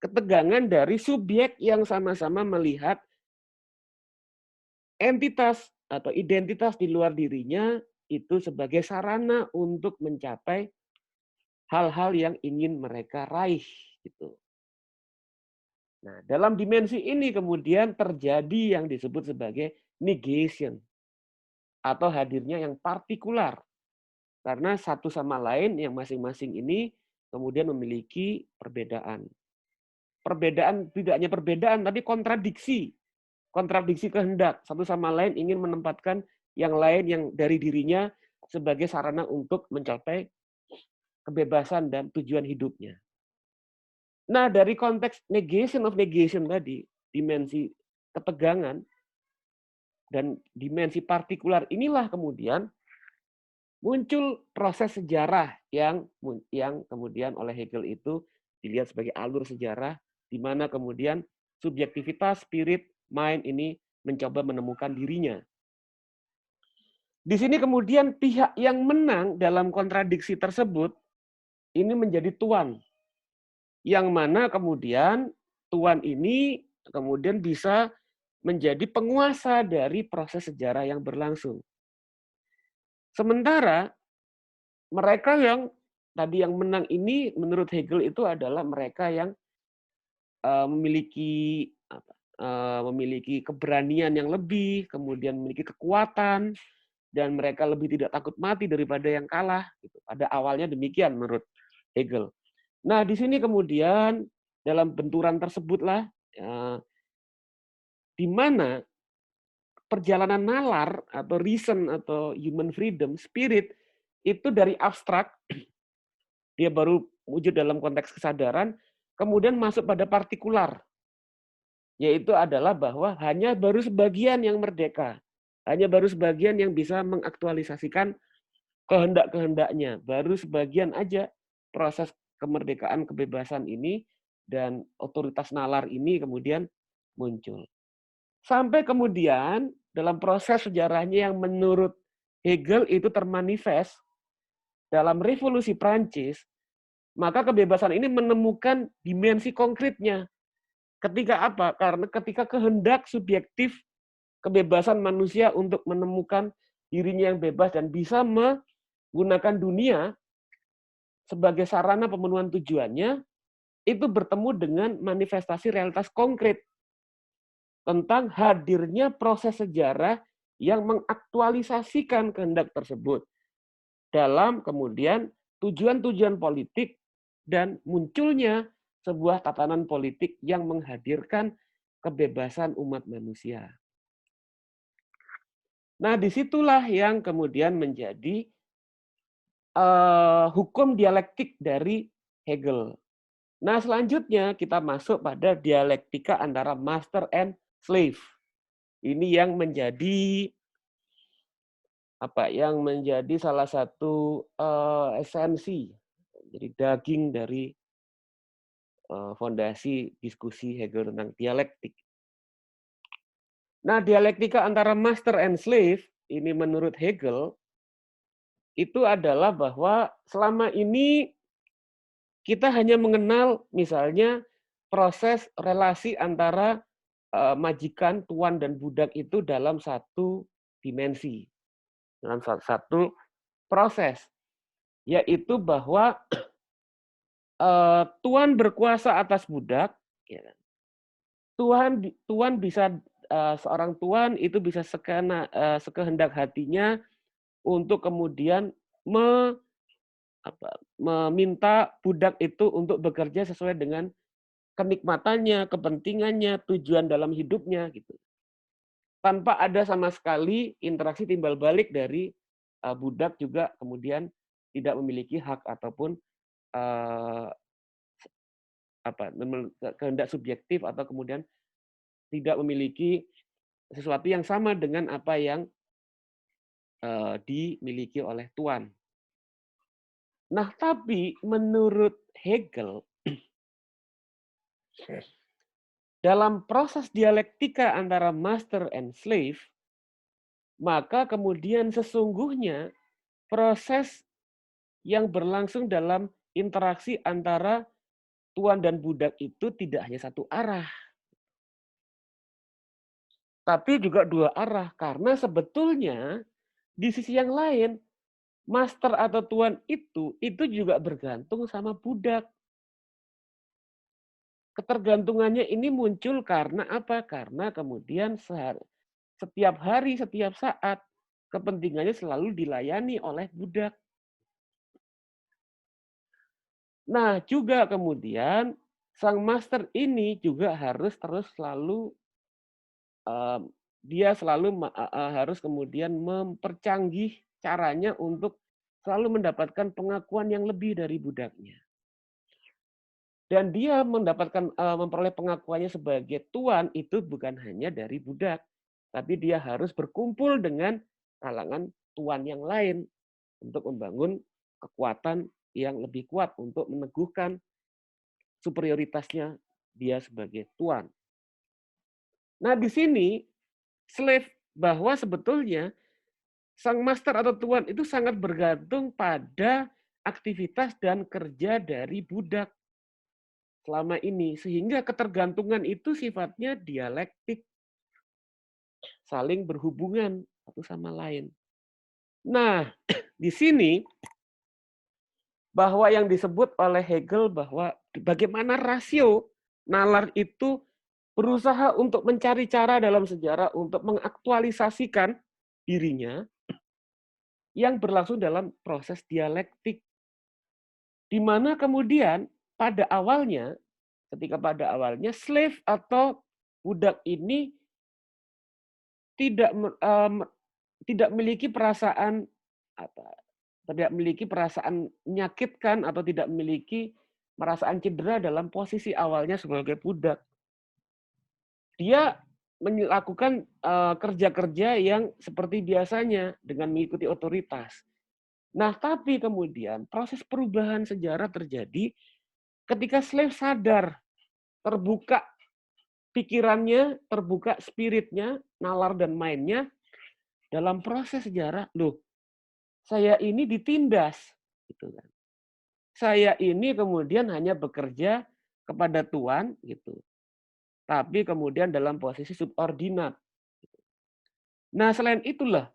Ketegangan dari subjek yang sama-sama melihat entitas atau identitas di luar dirinya itu sebagai sarana untuk mencapai hal-hal yang ingin mereka raih gitu. Nah, dalam dimensi ini kemudian terjadi yang disebut sebagai negation atau hadirnya yang partikular. Karena satu sama lain yang masing-masing ini kemudian memiliki perbedaan. Perbedaan tidak hanya perbedaan tapi kontradiksi. Kontradiksi kehendak. Satu sama lain ingin menempatkan yang lain yang dari dirinya sebagai sarana untuk mencapai kebebasan dan tujuan hidupnya. Nah, dari konteks negation of negation tadi, dimensi ketegangan dan dimensi partikular inilah kemudian muncul proses sejarah yang kemudian oleh Hegel itu dilihat sebagai alur sejarah di mana kemudian subjektivitas, spirit, mind ini mencoba menemukan dirinya. Di sini kemudian pihak yang menang dalam kontradiksi tersebut ini menjadi tuan. Yang mana kemudian tuan ini kemudian bisa menjadi penguasa dari proses sejarah yang berlangsung. Sementara mereka yang tadi yang menang ini menurut Hegel itu adalah mereka yang memiliki memiliki keberanian yang lebih, kemudian memiliki kekuatan, dan mereka lebih tidak takut mati daripada yang kalah. Gitu. Pada awalnya demikian menurut Hegel. Nah, di sini kemudian dalam benturan tersebutlah di mana perjalanan nalar atau reason atau human freedom, spirit itu dari abstrak, dia baru wujud dalam konteks kesadaran, kemudian masuk pada partikular, yaitu adalah bahwa hanya baru sebagian yang merdeka, hanya baru sebagian yang bisa mengaktualisasikan kehendak-kehendaknya, baru sebagian aja proses kemerdekaan kebebasan ini dan otoritas nalar ini kemudian muncul. Sampai kemudian dalam proses sejarahnya yang menurut Hegel itu termanifest dalam revolusi Prancis, maka kebebasan ini menemukan dimensi konkretnya. Ketika apa? Karena ketika kehendak subjektif kebebasan manusia untuk menemukan dirinya yang bebas dan bisa menggunakan dunia sebagai sarana pemenuhan tujuannya, itu bertemu dengan manifestasi realitas konkret tentang hadirnya proses sejarah yang mengaktualisasikan kehendak tersebut dalam kemudian tujuan-tujuan politik dan munculnya sebuah tatanan politik yang menghadirkan kebebasan umat manusia. Nah, disitulah yang kemudian menjadi hukum dialektik dari Hegel. Nah, selanjutnya kita masuk pada dialektika antara master and slave. Ini yang menjadi salah satu esensi, jadi daging dari fondasi diskusi Hegel tentang dialektik. Nah, dialektika antara master and slave ini menurut Hegel itu adalah bahwa selama ini kita hanya mengenal misalnya proses relasi antara majikan, tuan, dan budak itu dalam satu dimensi, dalam satu proses, yaitu bahwa tuan berkuasa atas budak, ya kan? Tuan bisa seorang tuan itu bisa sekehendak hatinya untuk kemudian meminta budak itu untuk bekerja sesuai dengan kenikmatannya, kepentingannya, tujuan dalam hidupnya gitu. Tanpa ada sama sekali interaksi timbal balik dari budak juga kemudian tidak memiliki hak ataupun kehendak subjektif atau kemudian tidak memiliki sesuatu yang sama dengan apa yang dimiliki oleh tuan. Nah, tapi menurut Hegel dalam proses dialektika antara master and slave, maka kemudian sesungguhnya proses yang berlangsung dalam interaksi antara tuan dan budak itu tidak hanya satu arah, tapi juga dua arah. Karena sebetulnya di sisi yang lain, master atau tuan itu juga bergantung sama budak. Ketergantungannya ini muncul karena apa? Karena kemudian setiap hari, setiap saat, kepentingannya selalu dilayani oleh budak. Nah, juga kemudian sang master ini juga harus terus selalu harus kemudian mempercanggih caranya untuk selalu mendapatkan pengakuan yang lebih dari budaknya. Dan dia memperoleh pengakuannya sebagai tuan itu bukan hanya dari budak, tapi dia harus berkumpul dengan kalangan tuan yang lain untuk membangun kekuatan yang lebih kuat untuk meneguhkan superioritasnya dia sebagai tuan. Nah, di sini slave bahwa sebetulnya sang master atau tuan itu sangat bergantung pada aktivitas dan kerja dari budak selama ini, sehingga ketergantungan itu sifatnya dialektik, saling berhubungan satu sama lain. Nah, di sini bahwa yang disebut oleh Hegel bahwa bagaimana rasio nalar itu berusaha untuk mencari cara dalam sejarah untuk mengaktualisasikan dirinya yang berlangsung dalam proses dialektik, di mana kemudian ketika pada awalnya slave atau budak ini tidak tidak memiliki perasaan apa, tidak memiliki perasaan menyakitkan atau tidak memiliki perasaan cedera dalam posisi awalnya sebagai budak. Dia melakukan kerja-kerja yang seperti biasanya dengan mengikuti otoritas. Nah, tapi kemudian proses perubahan sejarah terjadi ketika slave sadar, terbuka pikirannya, terbuka spiritnya, nalar dan mainnya dalam proses sejarah. Loh, saya ini ditindas, gitu kan. Saya ini kemudian hanya bekerja kepada Tuan, gitu. Tapi kemudian dalam posisi subordinat. Nah, selain itulah,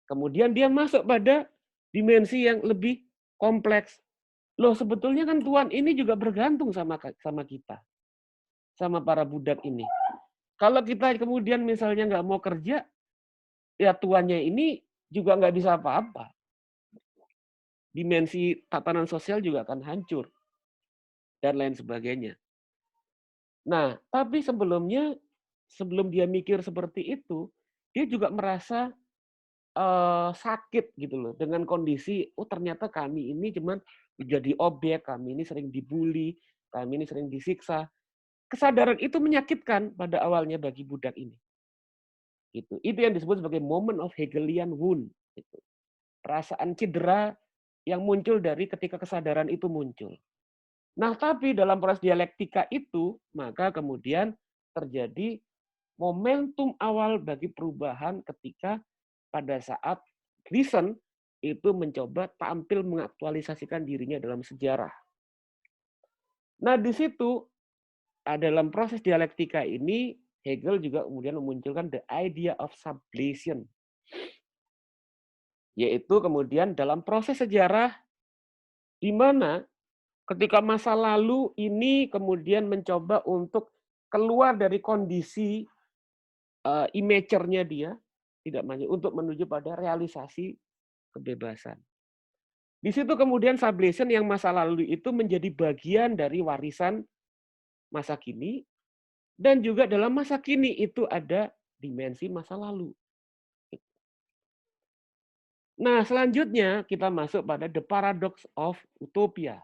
kemudian dia masuk pada dimensi yang lebih kompleks. Loh, sebetulnya kan Tuan ini juga bergantung sama kita, sama para budak ini. Kalau kita kemudian misalnya nggak mau kerja, ya tuannya ini juga nggak bisa apa-apa. Dimensi tatanan sosial juga akan hancur, dan lain sebagainya. Nah, tapi sebelum dia mikir seperti itu, dia juga merasa sakit gitu loh dengan kondisi, oh ternyata kami ini cuman menjadi objek, kami ini sering dibully, kami ini sering disiksa. Kesadaran itu menyakitkan pada awalnya bagi budak ini. Itu yang disebut sebagai moment of Hegelian wound. Gitu. Perasaan cedera yang muncul dari ketika kesadaran itu muncul. Nah, tapi dalam proses dialektika itu, maka kemudian terjadi momentum awal bagi perubahan ketika pada saat Gleason itu mencoba tampil mengaktualisasikan dirinya dalam sejarah. Nah, di situ dalam proses dialektika ini Hegel juga kemudian memunculkan the idea of sublation. Yaitu kemudian dalam proses sejarah di mana ketika masa lalu ini kemudian mencoba untuk keluar dari kondisi immature-nya dia, tidak maju untuk menuju pada realisasi kebebasan. Di situ kemudian sublation yang masa lalu itu menjadi bagian dari warisan masa kini, dan juga dalam masa kini itu ada dimensi masa lalu. Nah, selanjutnya kita masuk pada the paradox of utopia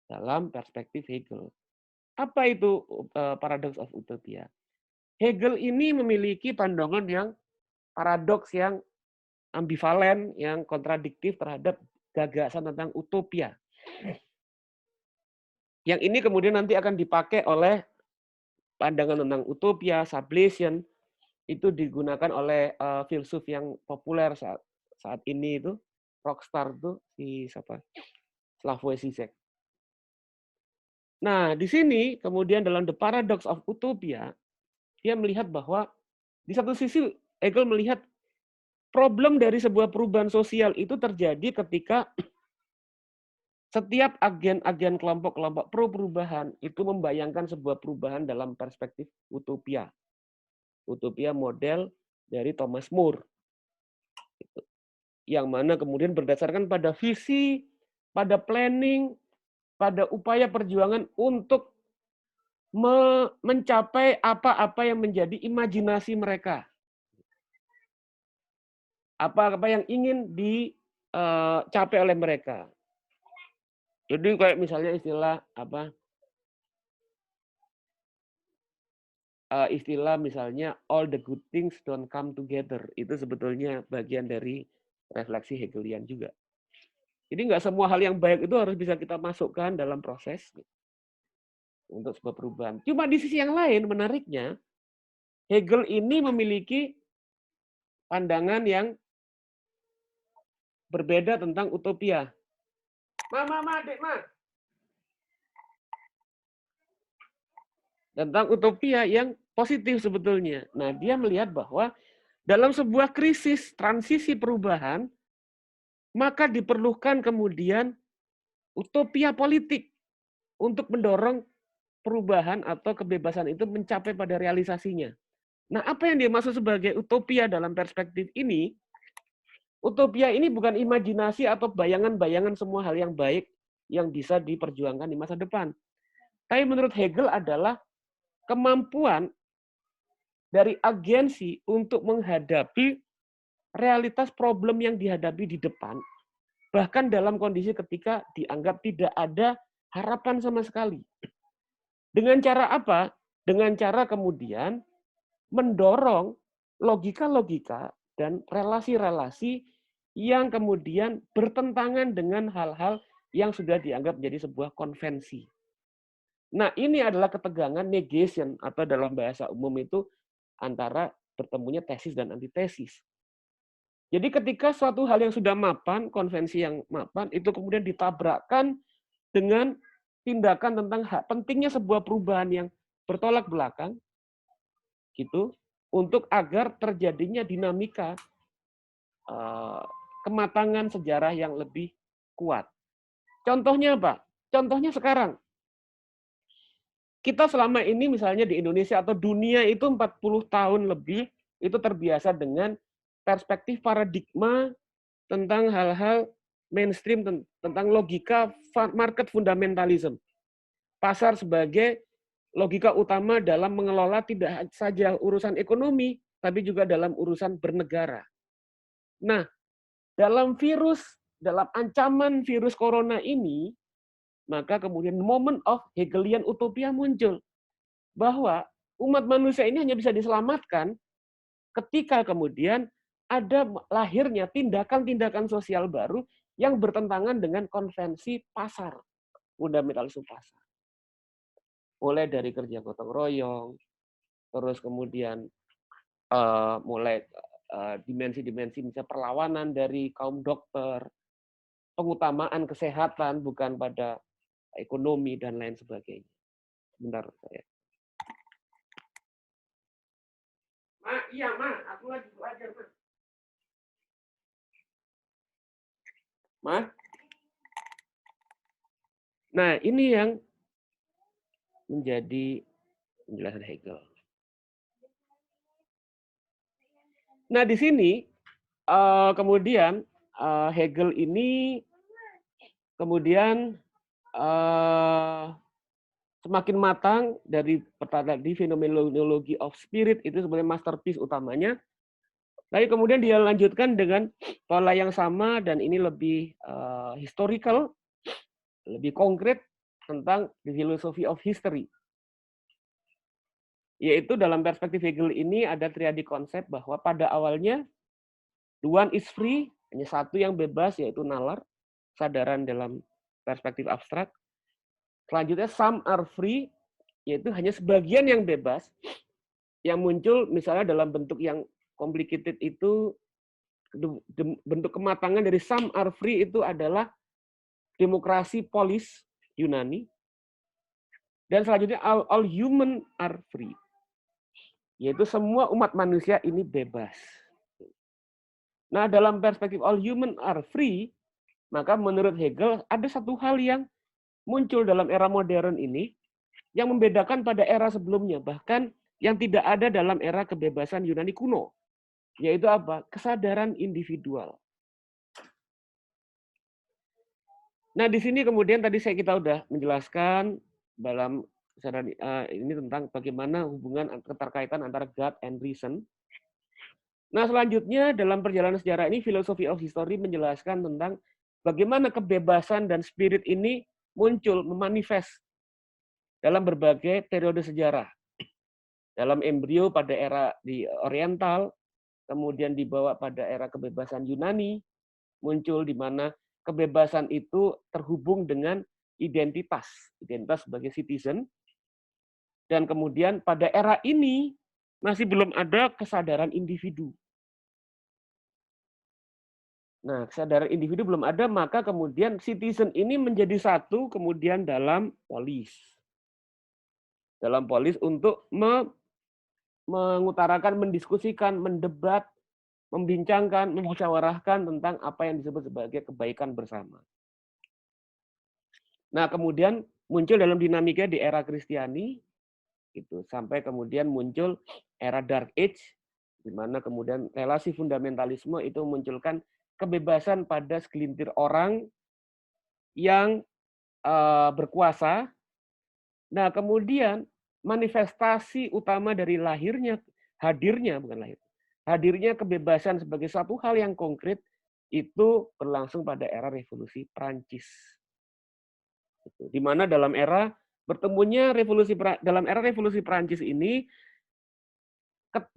dalam perspektif Hegel. Apa itu paradox of utopia? Hegel ini memiliki pandangan yang paradoks, yang ambivalen, yang kontradiktif terhadap gagasan tentang utopia. Yang ini kemudian nanti akan dipakai oleh pandangan tentang utopia, sublation, itu digunakan oleh filsuf yang populer saat ini itu, rockstar itu, si siapa? Slavoj Žižek. Nah, di sini kemudian dalam The Paradox of Utopia, dia melihat bahwa di satu sisi Hegel melihat problem dari sebuah perubahan sosial itu terjadi ketika setiap agen-agen kelompok-kelompok pro perubahan itu membayangkan sebuah perubahan dalam perspektif utopia. Utopia model dari Thomas More. Yang mana kemudian berdasarkan pada visi, pada planning, pada upaya perjuangan untuk mencapai apa-apa yang menjadi imajinasi mereka. Apa-apa yang ingin dicapai oleh mereka. Jadi kayak misalnya istilah misalnya all the good things don't come together, itu sebetulnya bagian dari refleksi Hegelian juga. Jadi nggak semua hal yang baik itu harus bisa kita masukkan dalam proses untuk sebuah perubahan. Cuma di sisi yang lain menariknya, Hegel ini memiliki pandangan yang berbeda tentang utopia. Adik, tentang utopia yang positif sebetulnya. Nah, dia melihat bahwa dalam sebuah krisis transisi perubahan, maka diperlukan kemudian utopia politik untuk mendorong perubahan atau kebebasan itu mencapai pada realisasinya. Nah, apa yang dimaksud sebagai utopia dalam perspektif ini? Utopia ini bukan imajinasi atau bayangan-bayangan semua hal yang baik yang bisa diperjuangkan di masa depan. Tapi menurut Hegel adalah kemampuan dari agensi untuk menghadapi realitas problem yang dihadapi di depan, bahkan dalam kondisi ketika dianggap tidak ada harapan sama sekali. Dengan cara apa? Dengan cara kemudian mendorong logika-logika dan relasi-relasi yang kemudian bertentangan dengan hal-hal yang sudah dianggap menjadi sebuah konvensi. Nah, ini adalah ketegangan negation atau dalam bahasa umum itu antara bertemunya tesis dan antitesis. Jadi ketika suatu hal yang sudah mapan, konvensi yang mapan, itu kemudian ditabrakkan dengan tindakan tentang hak pentingnya sebuah perubahan yang bertolak belakang, gitu, untuk agar terjadinya dinamika kematangan sejarah yang lebih kuat. Contohnya apa? Contohnya sekarang. Kita selama ini misalnya di Indonesia atau dunia itu 40 tahun lebih itu terbiasa dengan perspektif paradigma tentang hal-hal mainstream, tentang logika market fundamentalism. Pasar sebagai logika utama dalam mengelola tidak saja urusan ekonomi, tapi juga dalam urusan bernegara. Nah, dalam ancaman virus corona ini, maka kemudian moment of Hegelian utopia muncul. Bahwa umat manusia ini hanya bisa diselamatkan ketika kemudian ada lahirnya tindakan-tindakan sosial baru yang bertentangan dengan konvensi pasar, fundamentalisme pasar. Mulai dari kerja gotong royong, terus kemudian mulai dimensi-dimensi misalnya perlawanan dari kaum dokter, pengutamaan kesehatan bukan pada ekonomi dan lain sebagainya. Sebentar saya. Iya, aku lagi belajar, Ma. Nah, ini yang menjadi penjelasan Hegel. Nah, di sini kemudian Hegel ini kemudian semakin matang dari di fenomenologi of spirit itu sebenarnya masterpiece utamanya. Lalu kemudian dia lanjutkan dengan pola yang sama dan ini lebih historical, lebih konkret tentang the philosophy of history. Yaitu dalam perspektif Hegel ini ada triadi konsep bahwa pada awalnya one is free, hanya satu yang bebas yaitu nalar, kesadaran dalam perspektif abstrak. Selanjutnya some are free, yaitu hanya sebagian yang bebas, yang muncul misalnya dalam bentuk yang complicated itu, bentuk kematangan dari some are free itu adalah demokrasi polis Yunani, dan selanjutnya all human are free, yaitu semua umat manusia ini bebas. Nah, dalam perspektif all human are free, maka menurut Hegel ada satu hal yang muncul dalam era modern ini yang membedakan pada era sebelumnya, bahkan yang tidak ada dalam era kebebasan Yunani kuno, yaitu apa? Kesadaran individual. Nah, di sini kemudian tadi kita sudah menjelaskan dalam ini tentang bagaimana hubungan keterkaitan antara God and reason. Nah, selanjutnya dalam perjalanan sejarah ini, philosophy of history menjelaskan tentang bagaimana kebebasan dan spirit ini muncul, memanifest dalam berbagai periode sejarah. Dalam embrio pada era di Oriental, kemudian dibawa pada era kebebasan Yunani, muncul di mana kebebasan itu terhubung dengan identitas sebagai citizen, dan kemudian pada era ini masih belum ada kesadaran individu. Nah, kesadaran individu belum ada, maka kemudian citizen ini menjadi satu kemudian dalam polis. Dalam polis untuk mengutarakan, mendiskusikan, mendebat membincangkan, memusyawarahkan tentang apa yang disebut sebagai kebaikan bersama. Nah, kemudian muncul dalam dinamika di era Kristiani, itu sampai kemudian muncul era Dark Age, di mana kemudian relasi fundamentalisme itu memunculkan kebebasan pada segelintir orang yang berkuasa. Nah, kemudian manifestasi utama dari hadirnya kebebasan sebagai suatu hal yang konkret itu berlangsung pada era revolusi Prancis. Di mana dalam era revolusi Prancis ini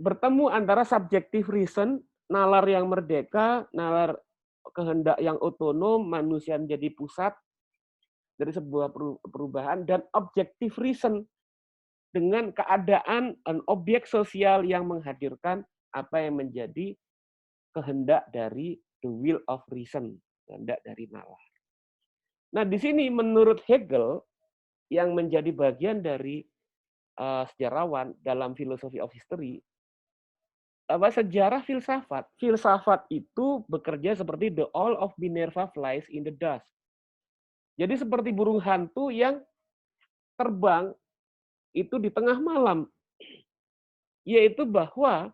bertemu antara subjective reason, nalar yang merdeka, nalar kehendak yang otonom, manusia menjadi pusat dari sebuah perubahan, dan objective reason dengan keadaan objek sosial yang menghadirkan apa yang menjadi kehendak dari the will of reason, kehendak dari nalar. Nah, di sini menurut Hegel yang menjadi bagian dari sejarawan dalam philosophy of history, bahwa sejarah filsafat itu bekerja seperti the owl of Minerva flies in the dust. Jadi seperti burung hantu yang terbang itu di tengah malam, yaitu bahwa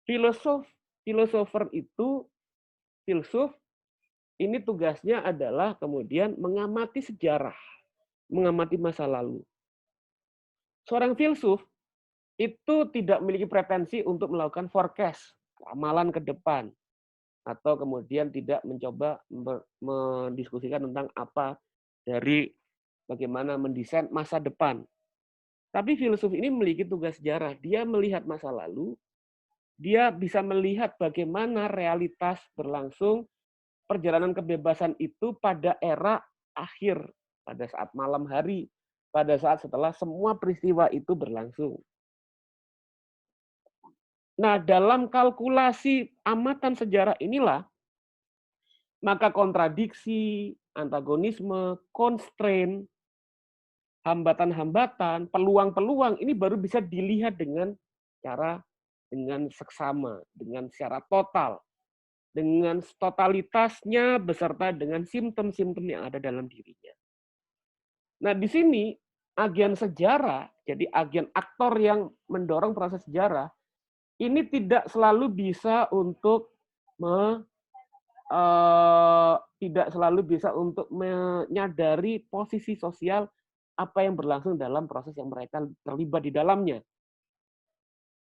filsuf ini tugasnya adalah kemudian mengamati sejarah, mengamati masa lalu. Seorang filsuf itu tidak memiliki pretensi untuk melakukan forecast, ramalan ke depan, atau kemudian tidak mencoba mendiskusikan tentang apa dari bagaimana mendesain masa depan. Tapi filsuf ini memiliki tugas sejarah. Dia melihat masa lalu, dia bisa melihat bagaimana realitas berlangsung, perjalanan kebebasan itu pada era akhir, pada saat malam hari, pada saat setelah semua peristiwa itu berlangsung. Nah, dalam kalkulasi amatan sejarah inilah, maka kontradiksi, antagonisme, constraint, hambatan-hambatan, peluang-peluang ini baru bisa dilihat dengan seksama, dengan secara total, dengan totalitasnya beserta dengan simptom-simptom yang ada dalam dirinya. Nah, di sini agen sejarah, jadi agen aktor yang mendorong proses sejarah, ini tidak selalu bisa untuk menyadari posisi sosial apa yang berlangsung dalam proses yang mereka terlibat di dalamnya.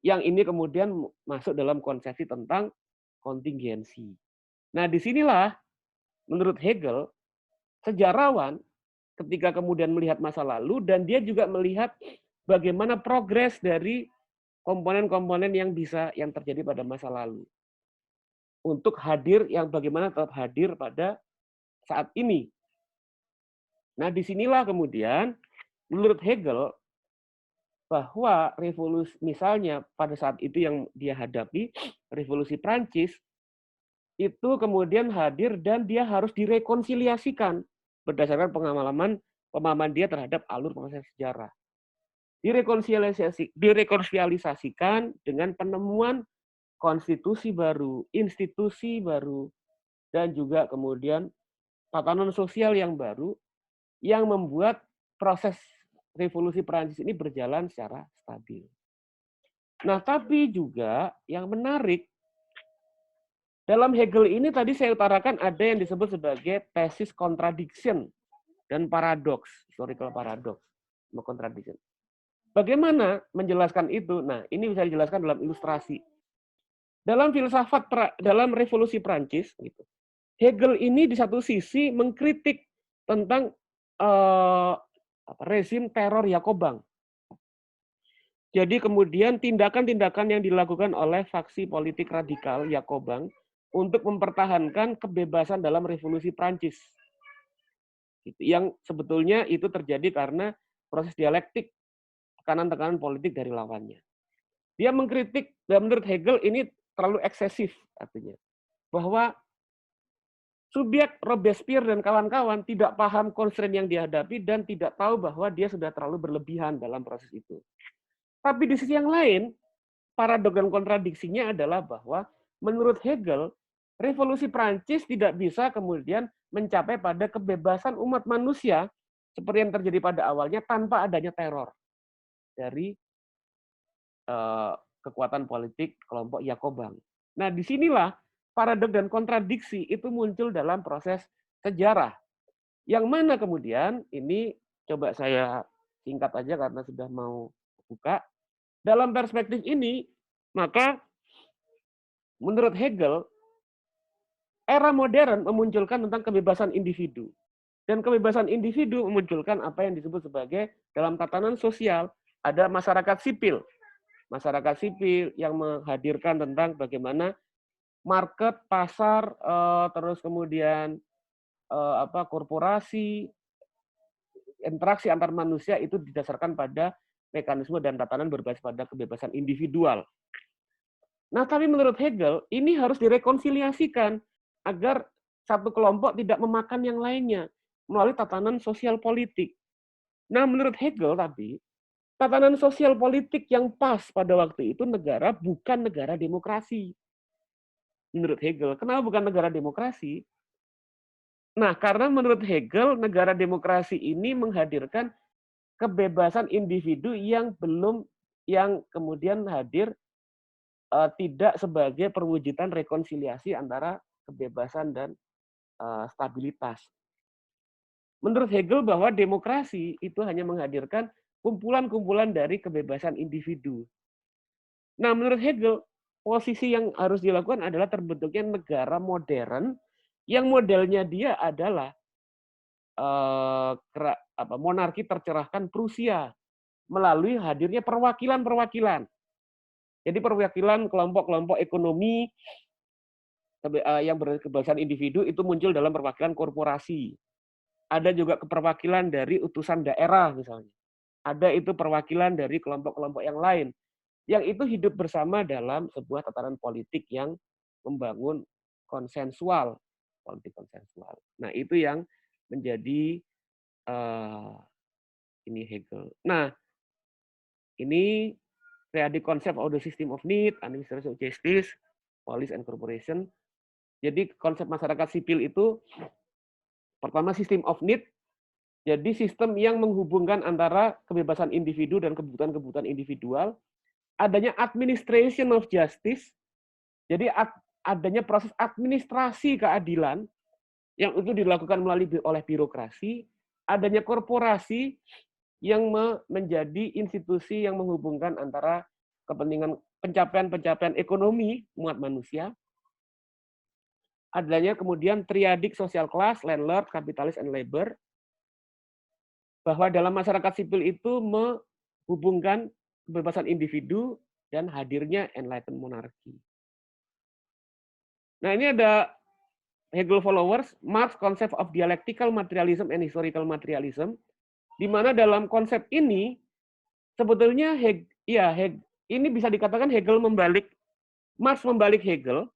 Yang ini kemudian masuk dalam konsepsi tentang kontingensi. Nah, disinilah menurut Hegel, sejarawan ketika kemudian melihat masa lalu dan dia juga melihat bagaimana progres dari komponen-komponen yang terjadi pada masa lalu. Untuk hadir yang bagaimana tetap hadir pada saat ini. Nah, disinilah kemudian menurut Hegel bahwa revolusi, misalnya pada saat itu yang dia hadapi, revolusi Prancis, itu kemudian hadir dan dia harus direkonsiliasikan berdasarkan pemahaman dia terhadap alur proses sejarah. Direkonsiliasikan dengan penemuan konstitusi baru, institusi baru, dan juga kemudian tatanan sosial yang baru yang membuat proses revolusi Perancis ini berjalan secara stabil. Nah, tapi juga yang menarik, dalam Hegel ini tadi saya utarakan ada yang disebut sebagai tesis contradiction dan paradoks, historical paradox, contradiction. Bagaimana menjelaskan itu? Nah, ini bisa dijelaskan dalam ilustrasi. Dalam dalam revolusi Perancis, gitu, Hegel ini di satu sisi mengkritik tentang rezim teror Yakobang. Jadi kemudian tindakan-tindakan yang dilakukan oleh faksi politik radikal Yakobang untuk mempertahankan kebebasan dalam revolusi Prancis. Yang sebetulnya itu terjadi karena proses dialektik, tekanan-tekanan politik dari lawannya. Dia mengkritik, dan menurut Hegel ini terlalu eksesif, artinya bahwa subjek Robespierre dan kawan-kawan tidak paham constraint yang dihadapi dan tidak tahu bahwa dia sudah terlalu berlebihan dalam proses itu. Tapi di sisi yang lain, paradoks dan kontradiksinya adalah bahwa menurut Hegel, revolusi Prancis tidak bisa kemudian mencapai pada kebebasan umat manusia seperti yang terjadi pada awalnya tanpa adanya teror dari kekuatan politik kelompok Yakobang. Nah, disinilah paradoks dan kontradiksi itu muncul dalam proses sejarah. Yang mana kemudian ini coba saya singkat aja karena sudah mau buka. Dalam perspektif ini, maka menurut Hegel, era modern memunculkan tentang kebebasan individu. Dan kebebasan individu memunculkan apa yang disebut sebagai dalam tatanan sosial ada masyarakat sipil. Masyarakat sipil yang menghadirkan tentang bagaimana market, pasar, terus kemudian korporasi, interaksi antar manusia itu didasarkan pada mekanisme dan tatanan berbasis pada kebebasan individual. Nah, tapi menurut Hegel, ini harus direkonsiliasikan agar satu kelompok tidak memakan yang lainnya melalui tatanan sosial politik. Nah, menurut Hegel tapi, tatanan sosial politik yang pas pada waktu itu negara bukan negara demokrasi. Menurut Hegel, kenapa bukan negara demokrasi? Nah, karena menurut Hegel, negara demokrasi ini menghadirkan kebebasan individu yang kemudian hadir tidak sebagai perwujudan rekonsiliasi antara kebebasan dan stabilitas. Menurut Hegel bahwa demokrasi itu hanya menghadirkan kumpulan-kumpulan dari kebebasan individu. Nah, menurut Hegel, posisi yang harus dilakukan adalah terbentuknya negara modern yang modelnya dia adalah monarki tercerahkan Prusia melalui hadirnya perwakilan-perwakilan. Jadi perwakilan kelompok-kelompok ekonomi yang berkebebasan individu itu muncul dalam perwakilan korporasi. Ada juga perwakilan dari utusan daerah misalnya. Ada itu perwakilan dari kelompok-kelompok yang lain. Yang itu hidup bersama dalam sebuah tatanan politik yang membangun konsensual, politik konsensual. Nah, itu yang menjadi ini Hegel. Nah, ini the concept of the system of need, administration of justice, police and corporation. Jadi konsep masyarakat sipil itu pertama system of need, jadi sistem yang menghubungkan antara kebebasan individu dan kebutuhan-kebutuhan individual. Adanya administration of justice, jadi adanya proses administrasi keadilan yang itu dilakukan oleh birokrasi. Adanya korporasi yang menjadi institusi yang menghubungkan antara kepentingan pencapaian ekonomi umat manusia. Adanya kemudian triadik social class, landlord, kapitalis, and labor, bahwa dalam masyarakat sipil itu menghubungkan kebebasan individu dan hadirnya enlightened monarchy. Nah, ini ada Hegel followers, Marx concept of dialectical materialism and historical materialism, di mana dalam konsep ini sebetulnya ini bisa dikatakan Hegel Marx membalik Hegel,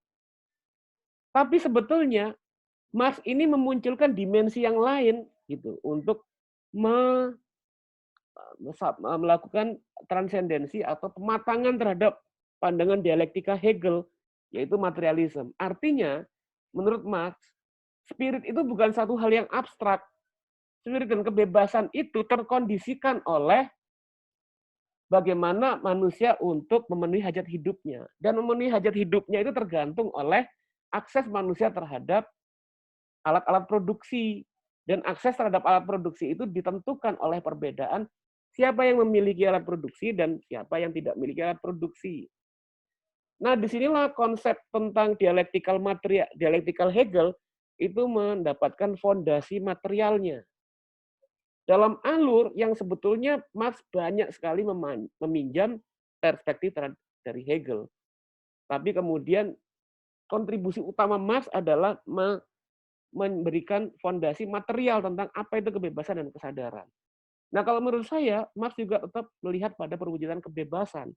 tapi sebetulnya Marx ini memunculkan dimensi yang lain gitu untuk melakukan transendensi atau pematangan terhadap pandangan dialektika Hegel, yaitu materialisme. Artinya, menurut Marx, spirit itu bukan satu hal yang abstrak. Spirit dan kebebasan itu terkondisikan oleh bagaimana manusia untuk memenuhi hajat hidupnya. Dan memenuhi hajat hidupnya itu tergantung oleh akses manusia terhadap alat-alat produksi. Dan akses terhadap alat produksi itu ditentukan oleh perbedaan siapa yang memiliki alat produksi dan siapa yang tidak memiliki alat produksi. Nah, disinilah konsep tentang dialektikal Hegel itu mendapatkan fondasi materialnya. Dalam alur yang sebetulnya Marx banyak sekali meminjam perspektif dari Hegel. Tapi kemudian kontribusi utama Marx adalah memberikan fondasi material tentang apa itu kebebasan dan kesadaran. Nah, kalau menurut saya, Marx juga tetap melihat pada perwujudan kebebasan.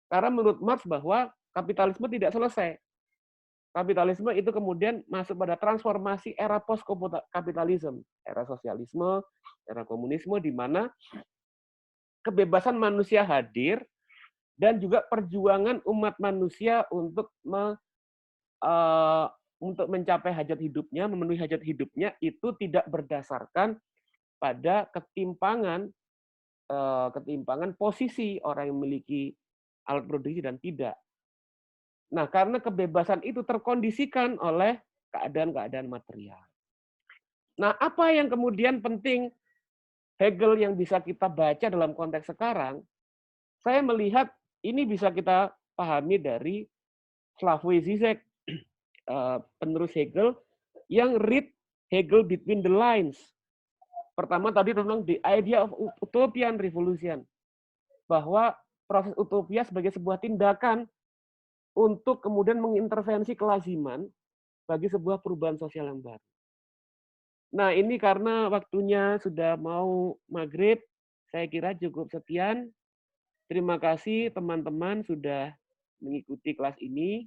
Karena menurut Marx bahwa kapitalisme tidak selesai. Kapitalisme itu kemudian masuk pada transformasi era post-kapitalisme, era sosialisme, era komunisme, di mana kebebasan manusia hadir dan juga perjuangan umat manusia untuk eee, untuk mencapai hajat hidupnya, memenuhi hajat hidupnya itu tidak berdasarkan pada ketimpangan posisi orang yang memiliki alat produksi dan tidak. Nah, karena kebebasan itu terkondisikan oleh keadaan-keadaan material. Nah, apa yang kemudian penting Hegel yang bisa kita baca dalam konteks sekarang, saya melihat ini bisa kita pahami dari Slavoj Žižek, penerus Hegel, yang read Hegel between the lines. Pertama tadi tentang the idea of utopian revolution, bahwa proses utopia sebagai sebuah tindakan untuk kemudian mengintervensi kelaziman bagi sebuah perubahan sosial yang baru. Nah, ini karena waktunya sudah mau maghrib, saya kira cukup sekian. Terima kasih teman-teman sudah mengikuti kelas ini.